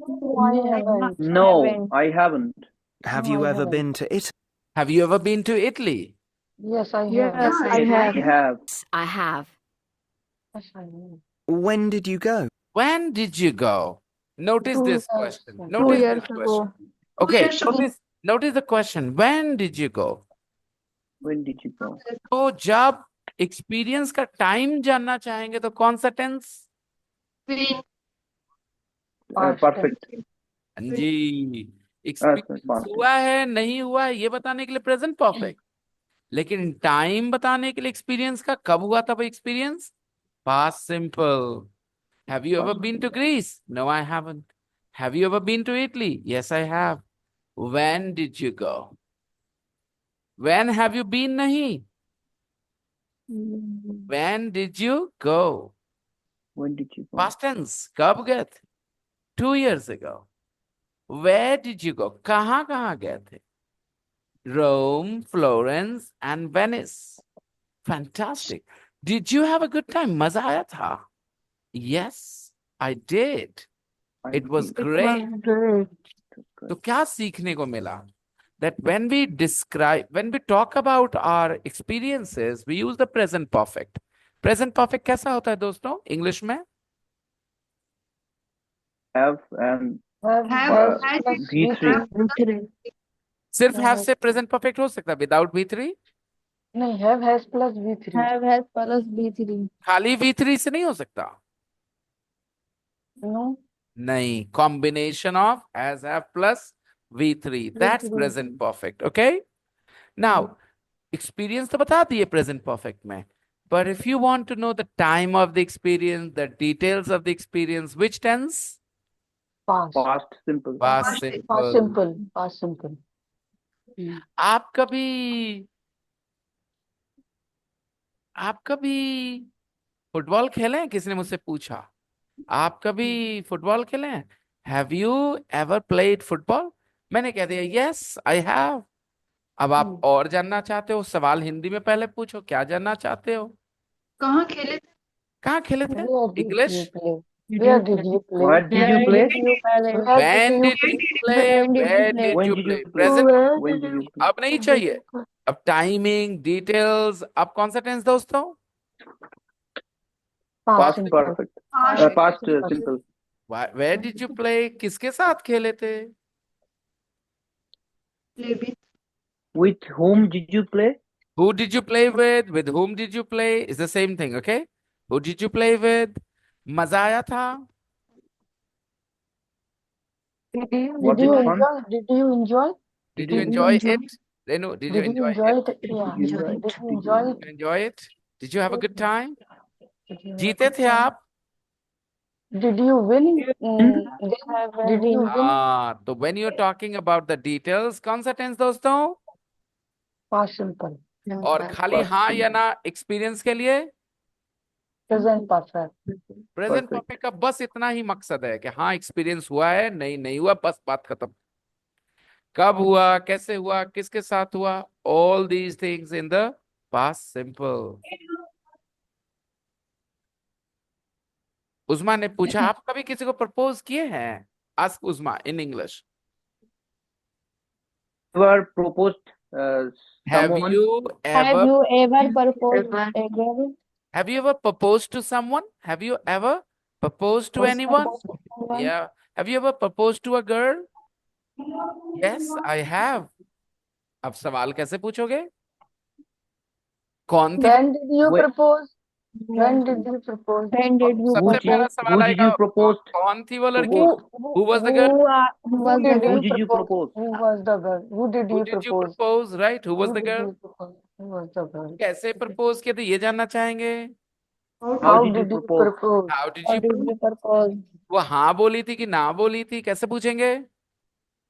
I haven't. No, I haven't. Have No, you I ever haven't. been to Italy? Have you ever been to Italy? Yes, I have. Yes, I Yes, have. I have. I have. Yes, I have. When did you go? When did you go? Notice 2 this years question. ago. Notice 2 years this ago. question. Okay, years ago. notice the question. When did you go? When did you go? तो जब experience का time जानना चाहेंगे तो कौन सा tense? Past Perfect. हाँ जी, Yes, experience past. हुआ है नहीं हुआ है ये बताने के लिए प्रेजेंट परफेक्ट, लेकिन टाइम बताने के लिए एक्सपीरियंस का कब हुआ था वो experience? Past simple. Have you ever been to Greece? No, I haven't. Have you ever been to Italy? Yes, I have. When did you go? When have you been? Nahi. When did you go? When did you go? Past tense. कब गए थे? 2 years ago. Where did you go? कहाँ गए थे? Rome, Florence, and Venice. Fantastic. Did you have a good time? मजा आया था? Yes, I did. It was great. तो क्या सीखने को मिला? That when we talk about our experiences, we use the present perfect. Present perfect कैसा होता है दोस्तों इंग्लिश में? Have and Have plus V3. सिर्फ have से present perfect हो सकता है without V3? नहीं, have has plus V3. Have has plus B3. खाली V3 से नहीं हो सकता. No. नहीं, combination of has, have plus V3. That's V3. present perfect. Okay? Now, experience तो बता दिए present perfect में. But if you want to know the time of the experience, the details of the experience, which tense? Past. Past simple. Past Past simple. simple. Past simple. आप कभी football खेले हैं? किसी ने मुझसे पूछा, आप कभी फुटबॉल खेले हैं? Have you ever played football? मैंने कह दिया yes, I have. अब आप और जानना चाहते हो, सवाल हिंदी में पहले पूछो, क्या जानना चाहते हो? कहाँ खेले थे? कहाँ खेले थे? Where did English? you play? Where did you play? What did you play? When did you play? Where did When you did play? you play? Present. When did you play? अब नहीं चाहिए. अब टाइमिंग, डिटेल्स, अब कौन सा tense दोस्तों? Past simple. perfect. Past Past simple. Where did you play? किसके साथ खेले थे? With whom did you play? Who did you play with? With whom did you play? It's the same thing, okay? Who did you play with? मजा आया था? Was Did you it fun? enjoy? Did you enjoy? Did you Did enjoy enjoy? it? Renu, did you Did you enjoy enjoy it? it? Yeah. you Enjoy Did it. you enjoy it? Did you enjoy it? Did you have a good time? Did you have a जीते good थे time? आप? Did you win? Did you win? हाँ, तो when you're talking about the details, कौन सा tense दोस्तों? Past simple. और खाली हाँ या ना experience के लिए? Present perfect. Present Perfect. Perfect का बस इतना ही मकसद है कि हाँ एक्सपीरियंस हुआ है, नहीं हुआ, बस बात खत्म। कब हुआ, कैसे हुआ, किसके साथ हुआ, all these things in the past simple. Usma ने पूछा, आप कभी किसी को प्रपोज किए हैं? Ask Usma in English. Ever proposed Have someone? you Have ever you ever proposed Ever. a girl? have you ever proposed to someone? Have you ever proposed to anyone? Yeah. Have you ever proposed to a girl? Yes, I have. अब सवाल कैसे पूछोगे? कौन थी? When did you Wh- propose? When did you propose? When did you सबसे पहला propose? सवाल Who did आएगा, you propose? कौन थी वो लड़की? Propose. Who was the girl? Who was the Who did girl? Who you did you propose? propose? Who was the girl? Who did Who you did you propose? propose? Right? Who was Who the did girl? you propose? Who was the girl? कैसे propose किए थे ये जानना चाहेंगे? How did you propose? propose? How did How you did propose? you propose? वो हाँ बोली थी कि ना बोली थी, कैसे पूछेंगे?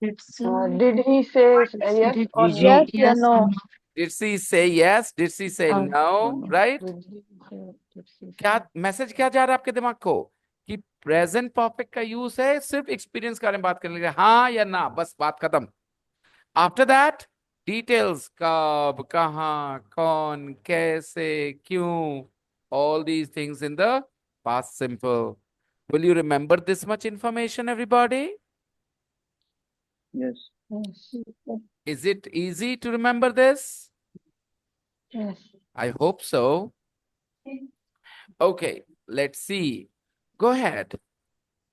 It's Did he say yes did or Did no? Yes he? or yes or no? no? Did she say yes? Did she say Uh, no? Right? Did he say? Did she क्या say? Message क्या जा रहा है आपके दिमाग को कि present perfect का यूज है सिर्फ एक्सपीरियंस के बारे में बात करने के लिए, हाँ या ना, बस बात खत्म। आफ्टर दैट डिटेल्स, कब, कहाँ, कौन, कैसे, क्यों, all these things in the past simple. Will you remember this much information, everybody? Yes. Yes. Is it easy to remember this? Yes. I hope so. Okay, let's see. Go ahead.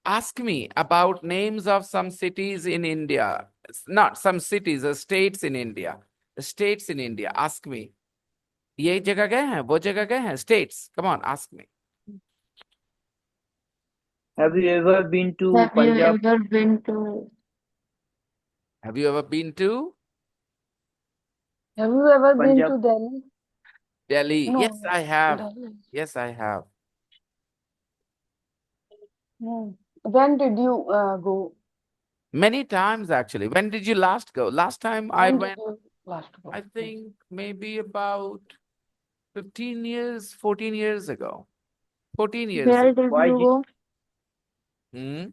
Ask me about names of some cities in India. Not some cities, states in India. States in India. Ask me. ये जगह गए हैं, वो जगह गए हैं, states. Come on, ask me. Have you ever been to Have you Punjab? ever been to? Have you ever been to Have you ever been Punjab. to Delhi? Delhi? No. Yes, I have. Delhi. Yes, I have. No. When did you go? Many times, actually. When did you last go? Last time I When went, did you last go? I think maybe about 15 years, 14 years ago. 14 years Where ago. did Why you did go? Hmm?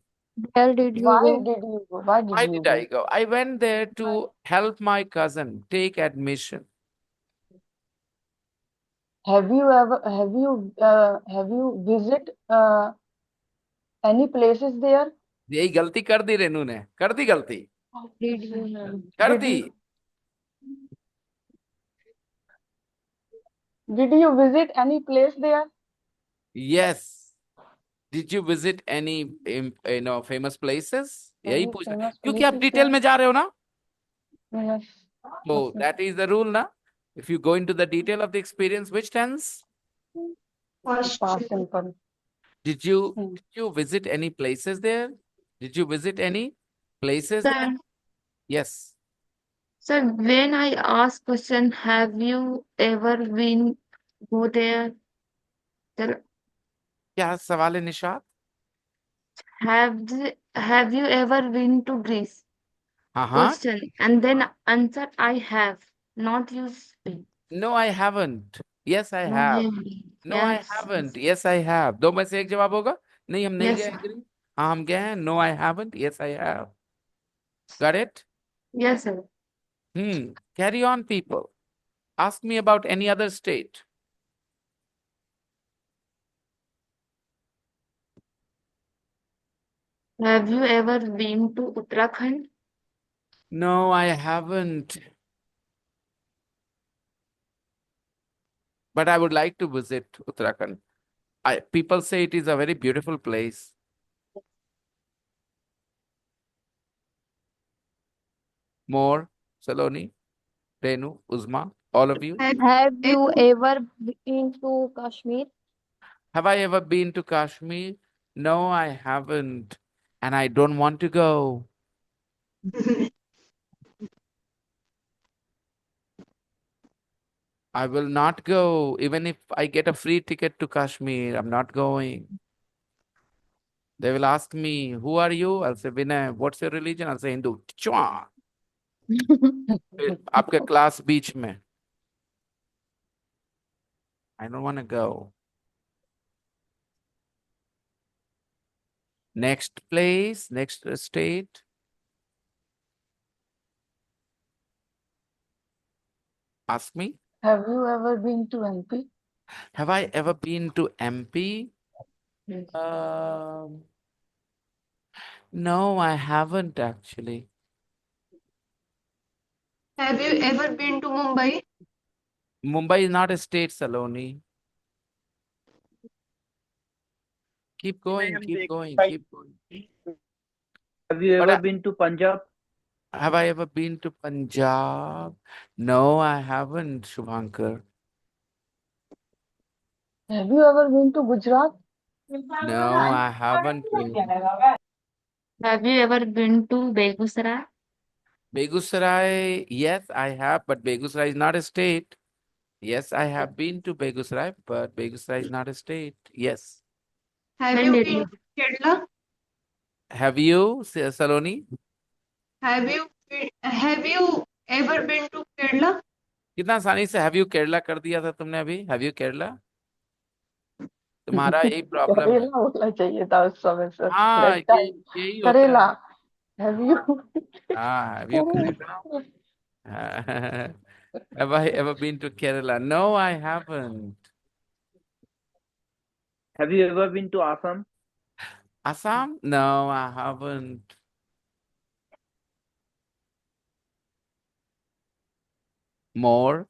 Where did you Why go? did you go? Why did Why you did go? I go? I went there to help my cousin take admission. Have you visit any places there? यही गलती कर दी रेनू ने, कर दी गलती, Did you? कर Did the. Did you visit any place there? Yes. Did you visit any famous places? यही Any पूछना, famous क्योंकि आप places डिटेल में जा रहे हो ना, Yes. so Okay. that is the rule ना. If you go into the detail of the experience, which tense? Past simple. Did you visit any places there? Did you visit any places there? Sir, Yes. sir, when I ask question, have you ever been go there? Sir, क्या सवाल है Nishat? have you ever been to Greece? हाँ. Question and then answer I have, not you speak. No, I haven't. Yes, I No, have. maybe. No, I Yes. haven't. Yes, I have. दो में से एक जवाब होगा। नहीं, हम नहीं Yes, गए sir. Greece। हाँ, हम गए हैं। No, I haven't. Yes, I have. Got it? Yes, sir. Carry on, people. Ask me about any other state. Have you ever been to Uttarakhand? No, I haven't. But I would like to visit Uttarakhand. People say it is a very beautiful place. More, Saloni, Renu, Uzma, all of you. Have you ever been to Kashmir? Have I ever been to Kashmir? No, I haven't. And I don't want to go. I will not go. Even if I get a free ticket to Kashmir, I'm not going. They will ask me, who are you? I'll say, Vinay. What's your religion? I'll say, Hindu. Chua! फिर आपके class बीच में. I don't want to go. Next place, next state. Ask me. Have you ever been to MP? Have I ever been to MP? Yes. No, I haven't actually. Have you ever been to Mumbai? Mumbai is not a state, Saloni. Keep going, keep going, keep going. Have you But ever been to Punjab? Have I ever been to Punjab? No, I haven't, Shubhankar. Have you ever been to Gujarat? No, I haven't been. Have you ever been to Begusara? Begusarai, yes, I have, but Begusarai is not a state. Yes, I have been to Begusarai, but Begusarai is not a state. Yes. Have When you did been you? to Kerala? Have you, Saloni? Have you ever been to Kerala? कितना आसानी से have you Kerala कर दिया था तुमने अभी? Have you Kerala? तुम्हारा यही प्रॉब्लम है. करेला बोलना चाहिए था उस समय सर. हाँ, That time. यही होता करेला. है. Have you? हाँ, have you Kerala? Have I ever been to Kerala? No, I haven't. Have you ever been to Assam? Assam? No, I haven't. More?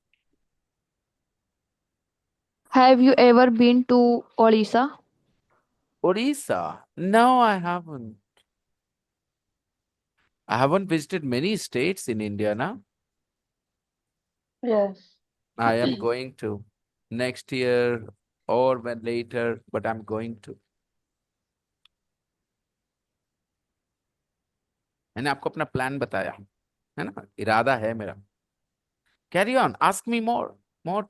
Have you ever been to Odisha? Odisha? No, I haven't. I haven't visited many states in India, na? Yes. I am going to next year or when later, but I'm going to. मैंने आपको अपना plan बताया है ना, इरादा है मेरा. Carry on, ask me more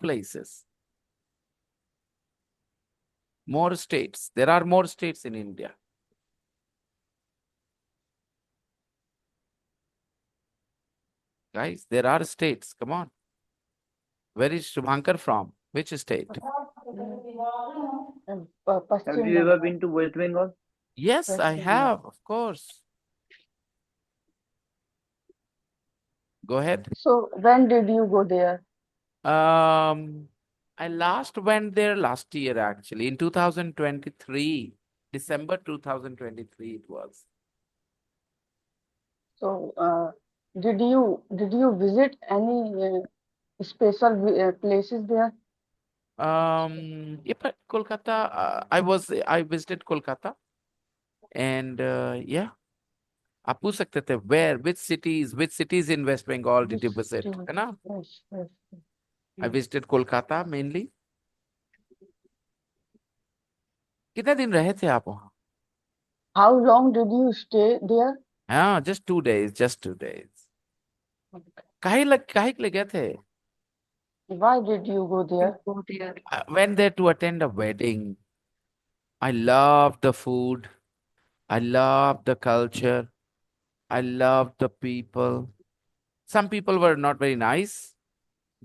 places, more states. There are more states in India. Guys, there are states. Come on. Where is Shubhankar from? Which state? Have Paschim you ever Bengal. been to West Bengal? Yes, West I Bengal. have, of course. Go ahead. So when did you go there? I last went there last year actually, in 2023. December 2023 it was. So did you visit any special places there? Yeah, but Kolkata, I visited Kolkata and yeah. आप पूछ सकते थे which cities in West Bengal did you Which visit? city? है ना? Yes, yes. I visited Kolkata mainly. कितने दिन रहे थे आप वहाँ? How long did you stay there? हाँ, just 2 days, just 2 days. काहे के लिए गए थे? Why did you go there? I went there to attend a wedding. I love the food. I love the culture. I love the people. Some people were not very nice.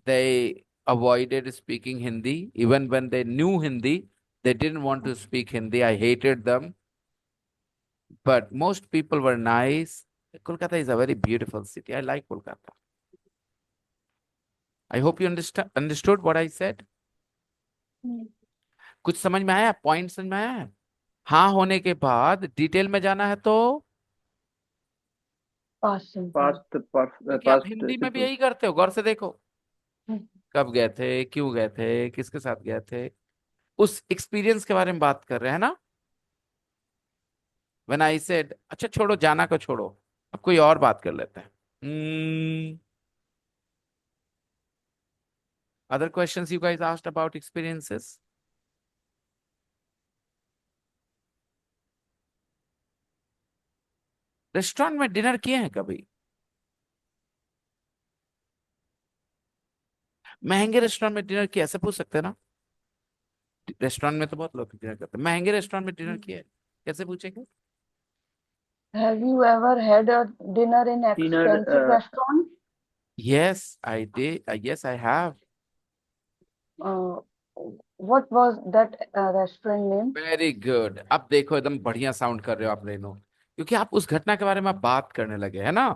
They avoided speaking Hindi. Even when they knew Hindi, they didn't want to speak Hindi. I hated them. But most people were nice. Kolkata is a very beautiful city. I like Kolkata. I hope you understood what I said. कुछ समझ में आया? Point समझ में आया? हाँ होने के बाद डिटेल में जाना है तो Past, क्योंकि आप हिंदी में भी यही करते हो. गौर से देखो, कब गए थे, क्यों गए थे, किसके साथ गए थे, उस एक्सपीरियंस के बारे में बात कर रहे हैं ना. When I said, अच्छा छोड़ो, जाना को छोड़ो, अब कोई और बात कर लेते हैं. Other questions you guys asked about experiences? Restaurant में डिनर किए हैं कभी? महंगे रेस्टोरेंट में डिनर किया, ऐसे पूछ सकते हैं ना। रेस्टोरेंट में तो बहुत लोग डिनर करते हैं, महंगे रेस्टोरेंट में डिनर किया है, कैसे पूछेंगे? Have you ever had a dinner in expensive Dinner, restaurant? Yes, I did. Yes, I have. Uh, what was that restaurant name? Very good. अब देखो एकदम बढ़िया साउंड कर रहे हो आप रेनो, क्योंकि आप उस घटना के बारे में आप बात करने लगे है ना,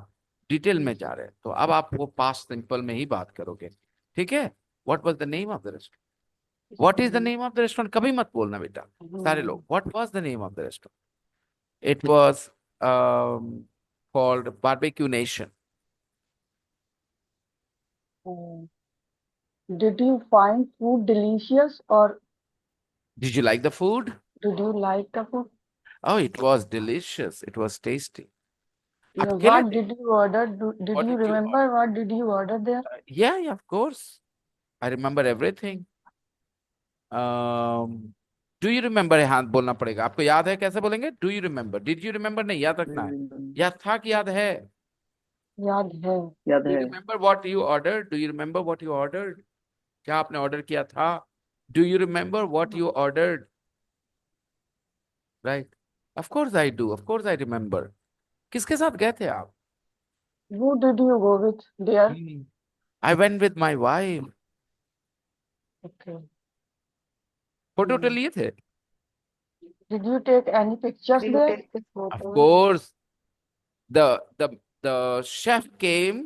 डिटेल में जा रहे हैं, तो अब आप वो पास्ट सिंपल में ही बात करोगे। ठीक है। What was the name of the restaurant? What is the name of the restaurant कभी मत बोलना बेटा, सारे लोग। What was the name of the restaurant? It was called Barbeque Nation. Uh, did you find food delicious or Did you like the food? did you like the food? Oh, it was delicious. It was tasty. Yeah, आप अकेले what थे? did you order? Did What you did you remember what did you order there? Yeah, of course. I remember everything. Do you remember? हाथ बोलना पड़ेगा आपको। याद है? कैसे बोलेंगे? Do you remember? Did you remember नहीं, याद रखना है। याद था कि याद है? याद है। याद डू यू है। Remember what you order? Do you remember what you ordered? क्या आपने ऑर्डर किया था? Do you remember what you ordered? Right, of course I do, of course I remember. किसके साथ गए थे आप? Who did you go with there? I went with my wife. Okay. Photo तो लिए थे? Did you take any pictures Did you there? take the Of photos? course. The chef came,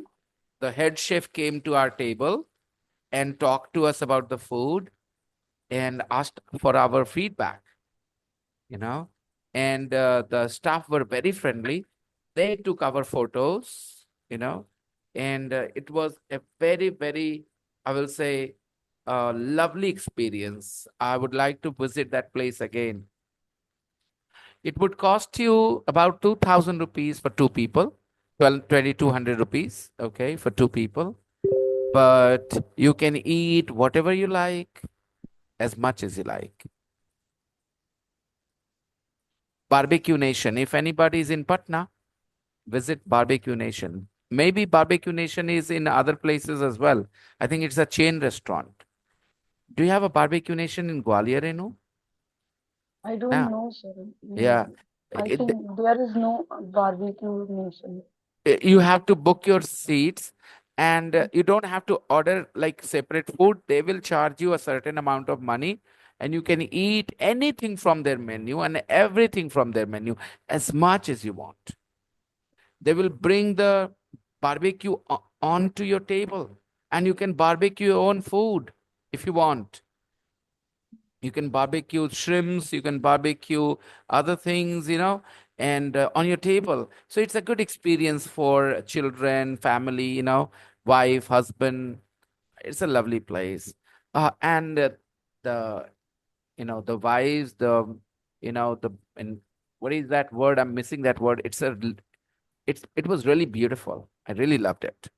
the head chef came to our table and talked to us about the food and asked for our feedback, you know. And the staff were very friendly. They took our photos, you know, and it was a very, very, I will say, lovely experience. I would like to visit that place again. It would cost you about 2,000 rupees for two people, 2,200 rupees, okay, for two people. But you can eat whatever you like, as much as you like. Barbecue Nation. If anybody is in Patna, visit Barbecue Nation. Maybe Barbecue Nation is in other places as well. I think it's a chain restaurant. Do you have a Barbecue Nation in Gwalior, Renu? I don't Yeah. know, sir. Yeah. I It- think there is no barbecue nation. you have to book your seats, and you don't have to order like separate food. They will charge you a certain amount of money, and you can eat anything from their menu and everything from their menu as much as you want. They will bring the barbecue onto your table, and you can barbecue your own food if you want. You can barbecue shrimps, you can barbecue other things, you know, and on your table. So it's a good experience for children, family, you know, wife, husband. It's a lovely place. And the, you know, the wives, the, you know, the, and what is that word? I'm missing that word. It was really beautiful. I really loved it.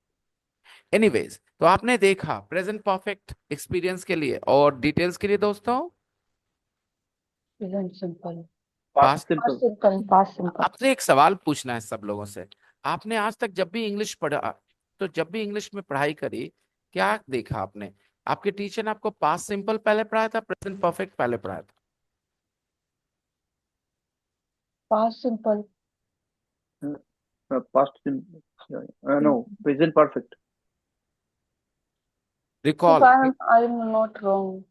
Anyways, तो आपने देखा present perfect experience के लिए और details के लिए दोस्तों Present simple. Past Past Past simple. simple. Past simple. आपसे एक सवाल पूछना है सब लोगों से। आपने आज तक जब भी इंग्लिश पढ़ा, तो जब भी इंग्लिश में पढ़ाई करी, क्या देखा आपने? आपके टीचर ने आपको पास्ट सिंपल पहले पढ़ाया था, प्रेजेंट परफेक्ट पहले पढ़ाया था? Past simple. Past simple. No, present perfect. If recall I'm not wrong,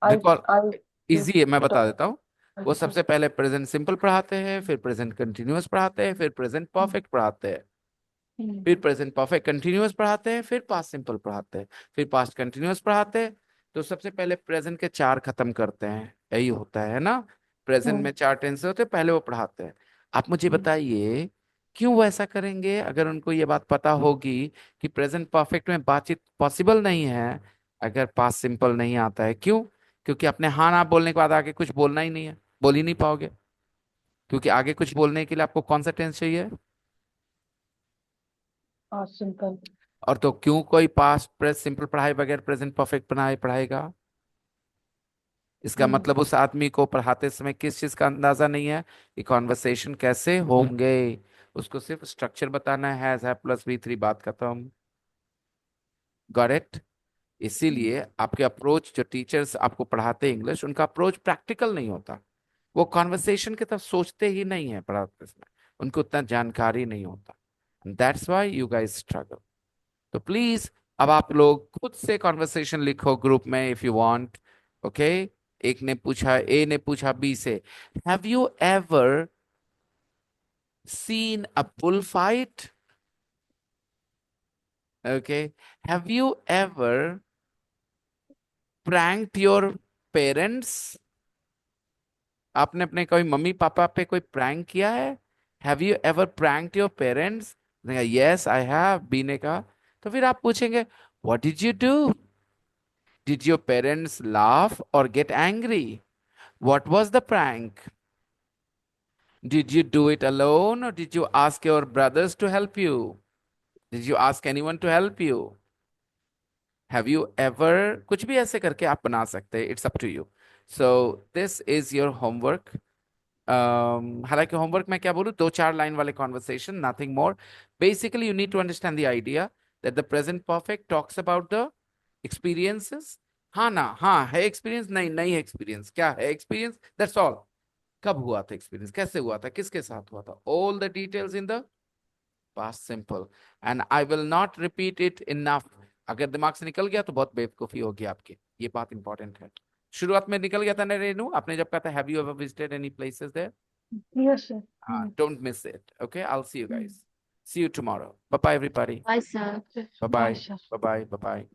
I recall easy है, मैं बता Sure. देता हूँ। वो अच्छा। सबसे पहले प्रेजेंट सिंपल पढ़ाते हैं, फिर प्रेजेंट कंटिन्यूअस पढ़ाते हैं, फिर प्रेजेंट परफेक्ट पढ़ाते हैं, फिर प्रेजेंट परफेक्ट कंटिन्यूअस पढ़ाते हैं, फिर पास्ट सिंपल पढ़ाते हैं, फिर पास्ट कंटिन्यूअस पढ़ाते हैं। तो सबसे पहले प्रेजेंट के 4 खत्म करते हैं, यही होता है ना। प्रेजेंट में 4 टेंस होते हैं, पहले वो पढ़ाते हैं। आप मुझे बताइए क्यों वो ऐसा करेंगे? अगर उनको ये बात पता होगी कि प्रेजेंट परफेक्ट में बातचीत पॉसिबल नहीं है अगर पास्ट सिंपल नहीं आता है। क्यों? क्योंकि अपने हाँ ना बोलने के बाद आगे कुछ बोलना ही नहीं है, बोल ही नहीं पाओगे। क्योंकि आगे कुछ बोलने के लिए आपको कौन सा टेंस चाहिए? Past simple. और तो क्यों कोई पास्ट प्रेस सिंपल पढ़ाए बगैर प्रेजेंट परफेक्ट पढ़ाएगा? इसका मतलब उस आदमी को पढ़ाते समय किस चीज का अंदाजा नहीं है कि कॉन्वर्सेशन कैसे होंगे। उसको सिर्फ स्ट्रक्चर बताना है, हैज हैव प्लस V3, बात खत्म। Got it? इसीलिए आपके अप्रोच, जो टीचर्स आपको पढ़ाते हैं इंग्लिश, उनका अप्रोच प्रैक्टिकल नहीं होता। वो कॉन्वर्सेशन की तरफ सोचते ही नहीं है पढ़ाते समय, उनको उतना जानकारी नहीं होता। That's why you guys struggle. तो प्लीज अब आप लोग खुद से कॉन्वर्सेशन लिखो ग्रुप में इफ यू वांट। ओके, एक ने पूछा, ए ने पूछा बी से, have you ever seen a bullfight? Okay. Have you ever pranked your parents? आपने अपने कोई मम्मी पापा पे कोई प्रैंक किया है? Have you ever pranked your parents? Yes, I have. B ने कहा। तो फिर आप पूछेंगे, what did you do? Did your parents laugh or get angry? What was the prank? Did you do it alone or did you ask your brothers to help you? Did you ask anyone to help you? Have you ever, कुछ भी ऐसे करके आप बना सकते हैं, it's up to you. So this is your homework. हालांकि homework में क्या बोलूं, 2-4 लाइन वाले conversation, nothing more. Basically, you need to understand the idea that the present perfect talks about the experiences. हाँ ना, हाँ है experience, नहीं है experience, क्या है experience, that's all. कब हुआ था experience, कैसे हुआ था, किसके साथ हुआ था, all the details in the past simple. And I will not repeat it enough. अगर दिमाग से निकल गया तो बहुत बेवकूफी होगी आपकी, ये बात इंपॉर्टेंट है। शुरुआत में निकल गया था ना रेनू, आपने जब कहा था have you ever visited any places there? Yes, sir. Don't miss it. Okay, I'll see you guys. See you tomorrow. Bye bye everybody. Bye, sir. Bye bye. Bye, sir. Bye bye. Bye bye.